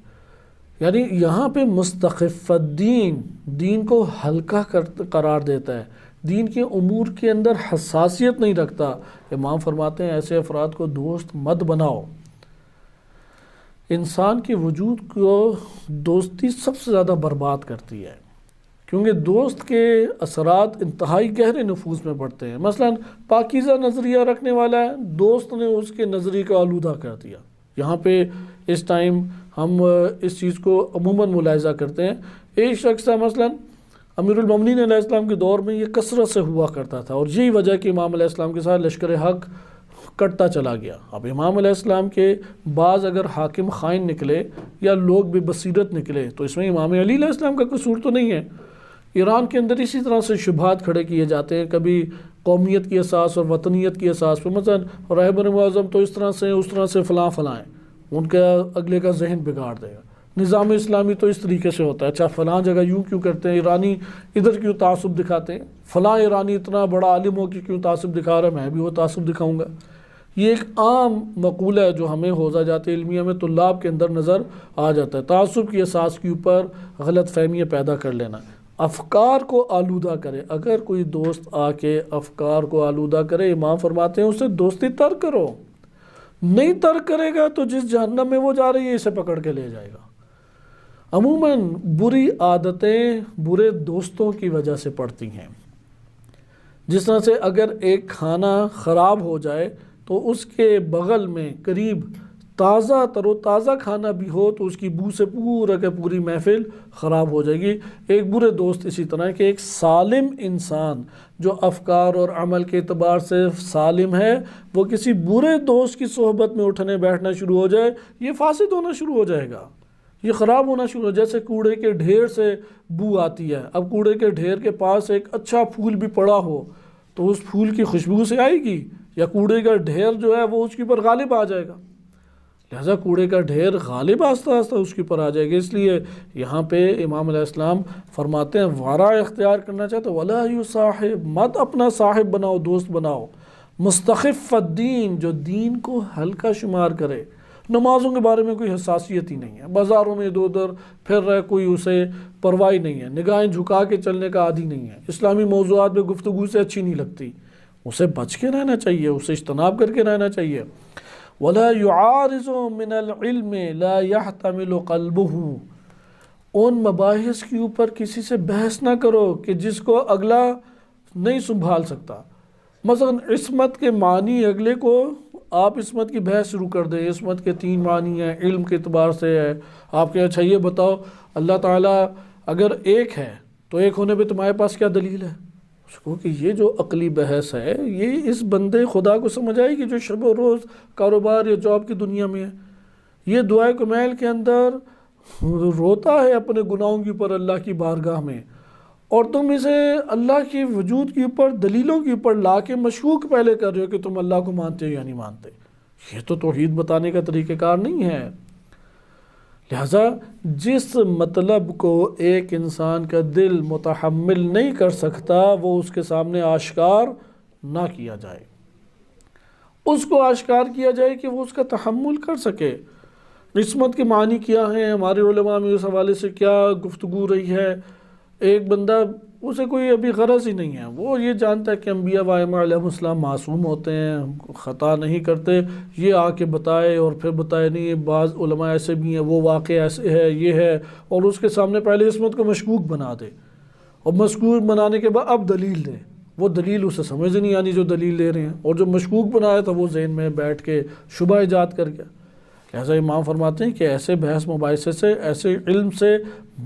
یعنی یہاں پہ مستخف الدین، دین کو ہلکا قرار دیتا ہے، دین کے امور کے اندر حساسیت نہیں رکھتا۔ امام فرماتے ہیں ایسے افراد کو دوست مت بناؤ۔ انسان کے وجود کو دوستی سب سے زیادہ برباد کرتی ہے، کیونکہ دوست کے اثرات انتہائی گہرے نفوس میں پڑتے ہیں۔ مثلا پاکیزہ نظریہ رکھنے والا ہے، دوست نے اس کے نظریے کو آلودہ کر دیا۔ یہاں پہ اس ٹائم ہم اس چیز کو عموماً ملاحظہ کرتے ہیں۔ ایک شخص ہے مثلا امیر المومنین علیہ السلام کے دور میں، یہ کثرت سے ہوا کرتا تھا، اور یہی وجہ کہ امام علیہ السلام کے ساتھ لشکر حق کٹتا چلا گیا۔ اب امام علیہ السلام کے بعض اگر حاکم خائن نکلے یا لوگ بے بصیرت نکلے تو اس میں امام علی علیہ السلام کا قصور تو نہیں ہے۔ ایران کے اندر اسی طرح سے شبہات کھڑے کیے جاتے ہیں، کبھی قومیت کی اساس اور وطنیت کی اساس پہ، مثلا رہبر معظم تو اس طرح سے فلاں فلاں ہیں، ان کا اگلے کا ذہن بگاڑ دے گا۔ نظام اسلامی تو اس طریقے سے ہوتا ہے، اچھا فلاں جگہ یوں کیوں کرتے ہیں، ایرانی ادھر کیوں تعصب دکھاتے ہیں، فلاں ایرانی اتنا بڑا عالم ہو کہ کیوں تعصب دکھا رہا ہے، میں بھی وہ تعصب دکھاؤں گا۔ یہ ایک عام مقولہ ہے جو ہمیں حوزہ جات علمیہ میں طلاب کے اندر نظر آ جاتا ہے، تعصب کی اساس کے اوپر غلط فہمیاں پیدا کر لینا، افکار کو آلودہ کرے۔ اگر کوئی دوست آ کے افکار کو آلودہ کرے، امام فرماتے ہیں اس سے دوستی ترک کرو، نہیں ترک کرے گا تو جس جہنم میں وہ جا رہی ہے اسے پکڑ کے لے جائے گا۔ عموماً بری عادتیں برے دوستوں کی وجہ سے پڑتی ہیں۔ جس طرح سے اگر ایک کھانا خراب ہو جائے تو اس کے بغل میں قریب تازہ تر و تازہ کھانا بھی ہو تو اس کی بو سے پورا کہ پوری محفل خراب ہو جائے گی۔ ایک برے دوست اسی طرح کہ ایک سالم انسان جو افکار اور عمل کے اعتبار سے سالم ہے، وہ کسی برے دوست کی صحبت میں اٹھنے بیٹھنا شروع ہو جائے، یہ فاسد ہونا شروع ہو جائے گا، یہ خراب ہونا شروع ہو۔ جیسے کوڑے کے ڈھیر سے بو آتی ہے، اب کوڑے کے ڈھیر کے پاس ایک اچھا پھول بھی پڑا ہو تو اس پھول کی خوشبو سے آئے گی، یا کوڑے کا ڈھیر جو ہے وہ اس کے اوپر غالب آ جائے گا؟ لہذا کوڑے کا ڈھیر غالب آہستہ آہستہ اس کے اوپر آ جائے گا۔ اس لیے یہاں پہ امام علیہ السلام فرماتے ہیں ورع اختیار کرنا چاہتے ولا یصاحب، مت اپنا صاحب بناؤ، دوست بناؤ، مستخف الدین، جو دین کو ہلکا شمار کرے۔ نمازوں کے بارے میں کوئی حساسیت ہی نہیں ہے، بازاروں میں ادھر ادھر پھر رہے، کوئی اسے پرواہی نہیں ہے، نگاہیں جھکا کے چلنے کا عادی نہیں ہے، اسلامی موضوعات میں گفتگو سے اچھی نہیں لگتی، اسے بچ کے رہنا چاہیے، اسے اجتناب کر کے رہنا چاہیے۔ وَلَا يُعَارِضُ مِنَ الْعِلْمِ لَا يَحْتَمِلُ قَلْبُهُ، ان مباحث کے اوپر کسی سے بحث نہ کرو کہ جس کو اگلا نہیں سنبھال سکتا۔ مثلا عصمت کے معنی اگلے کو آپ عصمت کی بحث شروع کر دیں، عصمت کے 3 معنی ہیں، علم کے اعتبار سے ہے، آپ کہ اچھا یہ بتاؤ اللہ تعالیٰ اگر ایک ہے تو ایک ہونے پہ تمہارے پاس کیا دلیل ہے؟ اس کو کہ یہ جو عقلی بحث ہے یہ اس بندے خدا کو سمجھ آئے گی جو شب و روز کاروبار یا جاب کی دنیا میں ہے، یہ دعائے کمیل کے اندر روتا ہے اپنے گناہوں کے اوپر اللہ کی بارگاہ میں، اور تم اسے اللہ کے وجود کے اوپر دلیلوں کے اوپر لا کے مشکوک پہلے کر رہے ہو کہ تم اللہ کو مانتے ہو یا نہیں مانتے۔ یہ تو توحید بتانے کا طریقہ کار نہیں ہے۔ لہذا جس مطلب کو ایک انسان کا دل متحمل نہیں کر سکتا وہ اس کے سامنے آشکار نہ کیا جائے، اس کو آشکار کیا جائے کہ وہ اس کا تحمل کر سکے۔ عصمت کے معنی کیا ہیں، ہمارے علماء میں اس حوالے سے کیا گفتگو رہی ہے۔ ایک بندہ اسے کوئی ابھی غرض ہی نہیں ہے، وہ یہ جانتا ہے کہ انبیاء و ائمہ علیہ السلام معصوم ہوتے ہیں، خطا نہیں کرتے، یہ آ کے بتائے اور پھر بتائے نہیں بعض علماء ایسے بھی ہیں، وہ واقع ایسے ہے، یہ ہے، اور اس کے سامنے پہلے عصمت کو مشکوک بنا دے، اور مشکوک بنانے کے بعد اب دلیل دے، وہ دلیل اسے سمجھ نہیں آنی جو دلیل دے رہے ہیں، اور جو مشکوک بنایا تھا وہ ذہن میں بیٹھ کے شبہ ایجاد کر گیا۔ لہٰذا امام فرماتے ہیں کہ ایسے بحث مباحثے سے، ایسے علم سے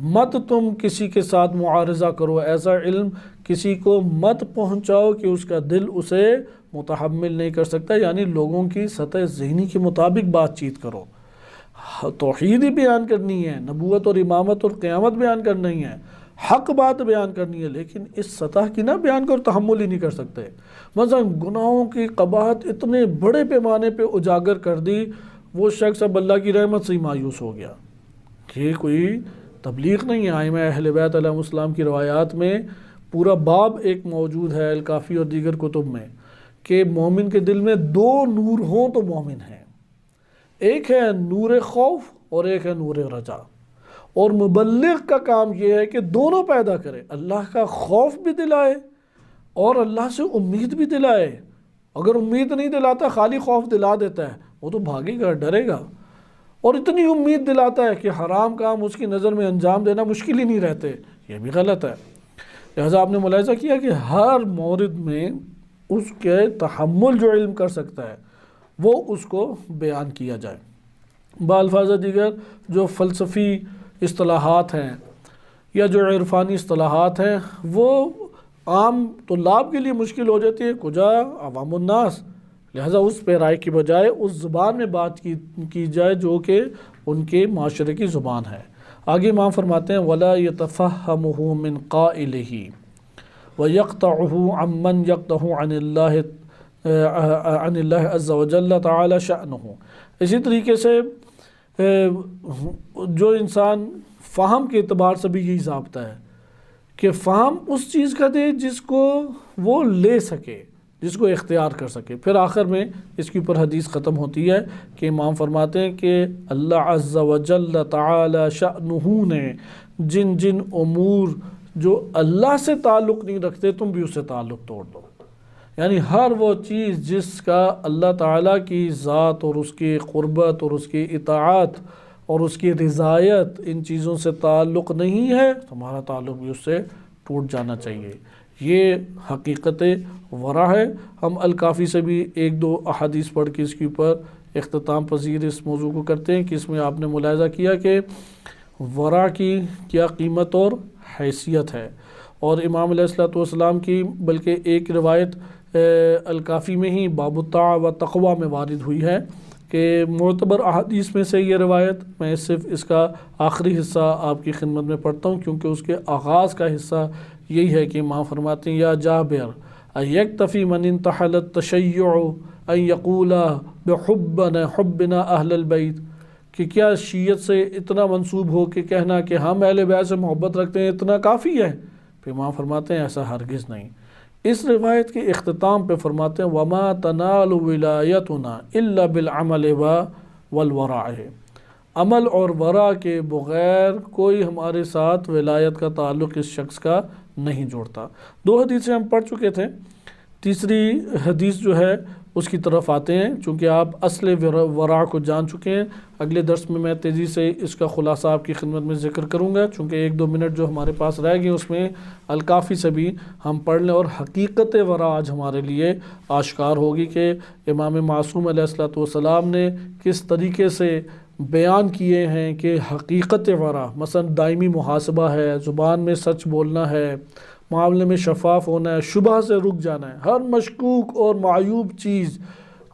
مت تم کسی کے ساتھ معارضہ کرو، ایسا علم کسی کو مت پہنچاؤ کہ اس کا دل اسے متحمل نہیں کر سکتا، یعنی لوگوں کی سطح ذہنی کے مطابق بات چیت کرو۔ توحید ہی بیان کرنی ہے، نبوت اور امامت اور قیامت بیان کرنی ہے، حق بات بیان کرنی ہے، لیکن اس سطح کی نہ بیان کرو، تحمل ہی نہیں کر سکتے۔ مثلا گناہوں کی قباحت اتنے بڑے پیمانے پہ اجاگر کر دی، وہ شخص اب اللہ کی رحمت سے ہی مایوس ہو گیا کہ کوئی تبلیغ نہیں ہے۔ ائمہ اہل بیت علیہ السلام کی روایات میں پورا باب ایک موجود ہے الکافی اور دیگر کتب میں کہ مومن کے دل میں 2 نور ہوں تو مومن ہیں، ایک ہے نور خوف اور ایک ہے نور رجا، اور مبلغ کا کام یہ ہے کہ دونوں پیدا کرے، اللہ کا خوف بھی دلائے اور اللہ سے امید بھی دلائے۔ اگر امید نہیں دلاتا، خالی خوف دلا دیتا ہے، وہ تو بھاگے گا، ڈرے گا، اور اتنی امید دلاتا ہے کہ حرام کام اس کی نظر میں انجام دینا مشکل ہی نہیں رہتے، یہ بھی غلط ہے۔ لہٰذا آپ نے ملاحظہ کیا کہ ہر مورد میں اس کے تحمل جو علم کر سکتا ہے وہ اس کو بیان کیا جائے۔ بالفاظ دیگر جو فلسفی اصطلاحات ہیں یا جو عرفانی اصطلاحات ہیں وہ عام طلاب کے لیے مشکل ہو جاتی ہے، کجا عوام الناس، لہٰذا اس پہ رائے کی بجائے اس زبان میں بات کی جائے جو کہ ان کے معاشرے کی زبان ہے۔ آگے امام فرماتے ہیں وَلَا يَتَفَهَّمُهُ مِنْ قَائِلِهِ وَيَقْطَعُهُ عَمَّنْ يَقْطَعُ عَنِ اللَّهِ عَزَّ وَجَلَّ تَعَالَى شَأْنُهُ۔ اسی طریقے سے جو انسان فہم کے اعتبار سے بھی یہی ضابطہ ہے کہ فہم اس چیز کا دے جس کو وہ لے سکے، جس کو اختیار کر سکے۔ پھر آخر میں اس کے اوپر حدیث ختم ہوتی ہے کہ امام فرماتے ہیں کہ اللہ عز و جل تعالی شأنہ نے جن جن امور جو اللہ سے تعلق نہیں رکھتے تم بھی اس سے تعلق توڑ دو، یعنی ہر وہ چیز جس کا اللہ تعالیٰ کی ذات اور اس کی قربت اور اس کی اطاعت اور اس کی رضایت ان چیزوں سے تعلق نہیں ہے، تمہارا تعلق بھی اس سے ٹوٹ جانا چاہیے۔ یہ حقیقت ورع ہے۔ ہم الکافی سے بھی 1-2 احادیث پڑھ کے اس کے اوپر اختتام پذیر اس موضوع کو کرتے ہیں کہ اس میں آپ نے ملاحظہ کیا کہ ورع کی کیا قیمت اور حیثیت ہے، اور امام علیہ الصلوۃ والسلام کی بلکہ ایک روایت الکافی میں ہی باب الطاعہ و تقویٰ میں وارد ہوئی ہے کہ معتبر احادیث میں سے یہ روایت، میں صرف اس کا آخری حصہ آپ کی خدمت میں پڑھتا ہوں کیونکہ اس کے آغاز کا حصہ یہی ہے کہ امام فرماتے ہیں یا جابر ایکتفی من انتحل التشیع ان یقول بحبنا اہل البیت، کہ کیا شیعت سے اتنا منسوب ہو کہ کہنا کہ ہم اہل بیت سے محبت رکھتے ہیں اتنا کافی ہے؟ پھر امام فرماتے ہیں ایسا ہرگز نہیں۔ اس روایت کے اختتام پہ فرماتے ہیں وَمَا تَنَالُ وِلَایَتُنَا إِلَّا بِالْعَمَلِ وَالْوَرَعِ، عمل اور ورع کے بغیر کوئی ہمارے ساتھ ولایت کا تعلق اس شخص کا نہیں جوڑتا۔ 2 حدیثیں ہم پڑھ چکے تھے تیسری حدیث جو ہے اس کی طرف آتے ہیں، چونکہ آپ اصل ورع کو جان چکے ہیں۔ اگلے درس میں تیزی سے اس کا خلاصہ آپ کی خدمت میں ذکر کروں گا، چونکہ 1-2 منٹ جو ہمارے پاس رہ گئے اس میں الکافی سے بھی ہم پڑھ لیں، اور حقیقت ورع آج ہمارے لیے آشکار ہوگی کہ امام معصوم علیہ الصلوۃ والسلام نے کس طریقے سے بیان کیے ہیں کہ حقیقت ورع مثلا دائمی محاسبہ ہے، زبان میں سچ بولنا ہے، معاملے میں شفاف ہونا ہے، شبہ سے رک جانا ہے، ہر مشکوک اور معیوب چیز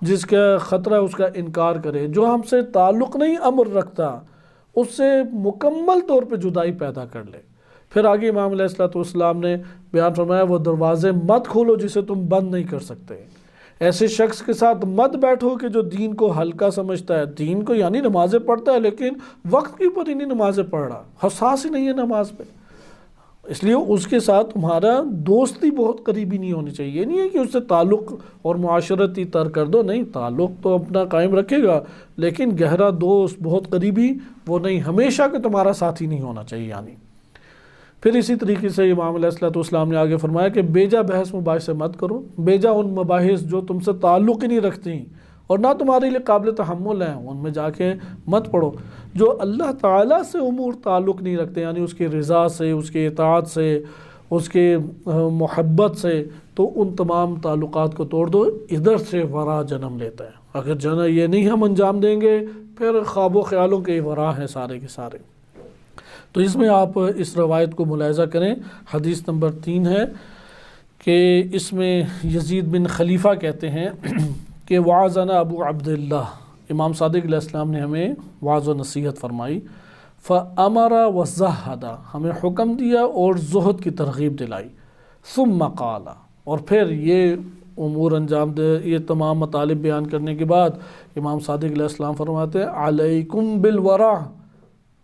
جس کا خطرہ ہے اس کا انکار کرے، جو ہم سے تعلق نہیں امر رکھتا اس سے مکمل طور پہ جدائی پیدا کر لے۔ پھر آگے امام علیہ الصلوۃ والسلام نے بیان فرمایا وہ دروازے مت کھولو جسے تم بند نہیں کر سکتے، ایسے شخص کے ساتھ مت بیٹھو کہ جو دین کو ہلکا سمجھتا ہے، دین کو یعنی نمازیں پڑھتا ہے لیکن وقت کے اوپر ہی نہیں نمازیں پڑھ رہا، حساس ہی نہیں ہے نماز پہ، اس لیے اس کے ساتھ تمہارا دوستی بہت قریبی نہیں ہونی چاہیے۔ یہ نہیں ہے کہ اس سے تعلق اور معاشرتی تر کر دو، نہیں، تعلق تو اپنا قائم رکھے گا لیکن گہرا دوست بہت قریبی وہ نہیں، ہمیشہ کہ تمہارا ساتھی نہیں ہونا چاہیے یعنی۔ پھر اسی طریقے سے امام علیہ الصلوۃ والسلام نے آگے فرمایا کہ بیجا بحث مباحثے مت کرو، بیجا ان مباحث جو تم سے تعلق ہی نہیں رکھتی اور نہ تمہارے لیے قابل تحمل ہیں ان میں جا کے مت پڑھو۔ جو اللہ تعالیٰ سے امور تعلق نہیں رکھتے یعنی اس کی رضا سے، اس کے اطاعت سے، اس کے محبت سے، تو ان تمام تعلقات کو توڑ دو، ادھر سے ورع جنم لیتا ہے۔ اگر یہ نہیں ہم انجام دیں گے پھر خواب و خیالوں کے ورع ہیں سارے کے سارے۔ تو اس میں آپ اس روایت کو ملاحظہ کریں، حدیث نمبر 3 ہے کہ اس میں یزید بن خلیفہ کہتے ہیں کہ وعظنا ابو عبداللہ، امام صادق علیہ السلام نے ہمیں وعظ و نصیحت فرمائی، فَأَمَرَ وَزَّهَّدَ، ہمیں حکم دیا اور زہد کی ترغیب دلائی، ثُمَّ قَالَ، اور پھر یہ امور انجام دے، یہ تمام مطالب بیان کرنے کے بعد امام صادق علیہ السلام فرماتے ہیں علیکم بالورع،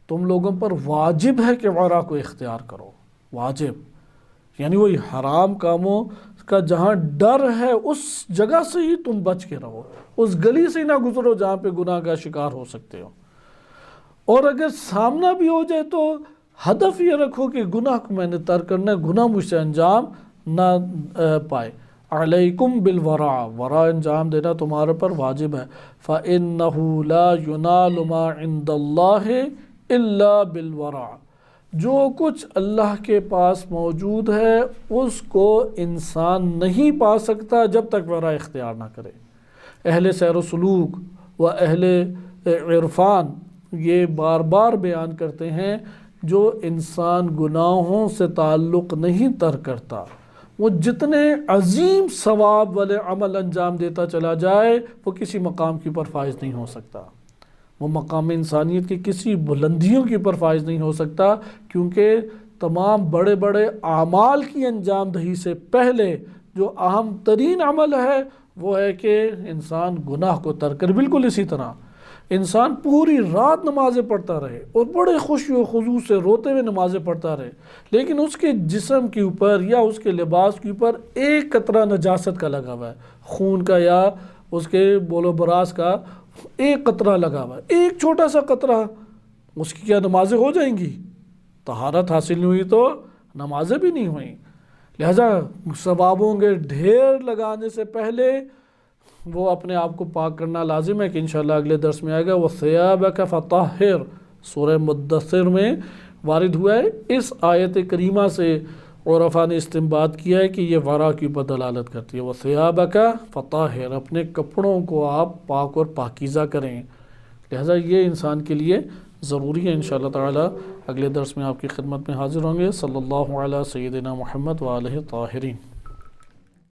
تم لوگوں پر واجب ہے کہ ورع کو اختیار کرو، واجب یعنی وہی حرام کاموں کا جہاں ڈر ہے اس جگہ سے ہی تم بچ کے رہو، اس گلی سے نہ گزرو جہاں پہ گناہ کا شکار ہو سکتے ہو، اور اگر سامنا بھی ہو جائے تو ہدف یہ رکھو کہ گناہ کو میں نے ترک کرنا ہے، گناہ مجھ سے انجام نہ پائے۔ علیکم بالورع، ورع انجام دینا تمہارے پر واجب ہے، فَإِنَّهُ لَا يُنَالُ مَا عِنْدَ اللَّهِ إِلَّا بِالْوَرَعِ، جو کچھ اللہ کے پاس موجود ہے اس کو انسان نہیں پا سکتا جب تک ورع اختیار نہ کرے۔ اہل سیر و سلوک و اہل عرفان یہ بار بار بیان کرتے ہیں جو انسان گناہوں سے تعلق نہیں تر کرتا، وہ جتنے عظیم ثواب والے عمل انجام دیتا چلا جائے وہ کسی مقام کے اوپر فائز نہیں ہو سکتا، وہ مقام انسانیت کی کسی بلندیوں کے اوپر فائز نہیں ہو سکتا، کیونکہ تمام بڑے بڑے اعمال کی انجام دہی سے پہلے جو اہم ترین عمل ہے وہ ہے کہ انسان گناہ کو ترک کرے۔ بالکل اسی طرح انسان پوری رات نمازیں پڑھتا رہے اور بڑے خوشی و خضوع سے روتے ہوئے نمازیں پڑھتا رہے، لیکن اس کے جسم کے اوپر یا اس کے لباس کے اوپر ایک قطرہ نجاست کا لگا ہوا ہے، خون کا یا اس کے بول و براز کا ایک قطرہ لگا ہوا ہے، ایک چھوٹا سا قطرہ، اس کی کیا نمازیں ہو جائیں گی؟ طہارت حاصل نہیں ہوئی تو نمازیں بھی نہیں ہوئیں۔ لہذا ثوابوں کے ڈھیر لگانے سے پہلے وہ اپنے آپ کو پاک کرنا لازم ہے، کہ انشاءاللہ اگلے درس میں آئے گا وَثِيَابَكَ فَطَهِّرْ، سورہ مدثر میں وارد ہوا ہے۔ اس آیت کریمہ سے عرفاء نے استنباط کیا ہے کہ یہ ورع کی اوپر دلالت کرتی ہے، وَثِيَابَكَ فَطَهِّرْ، اپنے کپڑوں کو آپ پاک اور پاکیزہ کریں۔ لہذا یہ انسان کے لیے ضروری ہے۔ انشاءاللہ تعالی اگلے درس میں آپ کی خدمت میں حاضر ہوں گے۔ صلی اللہ علیہ سیدنا محمد وآلہ الطاہرین۔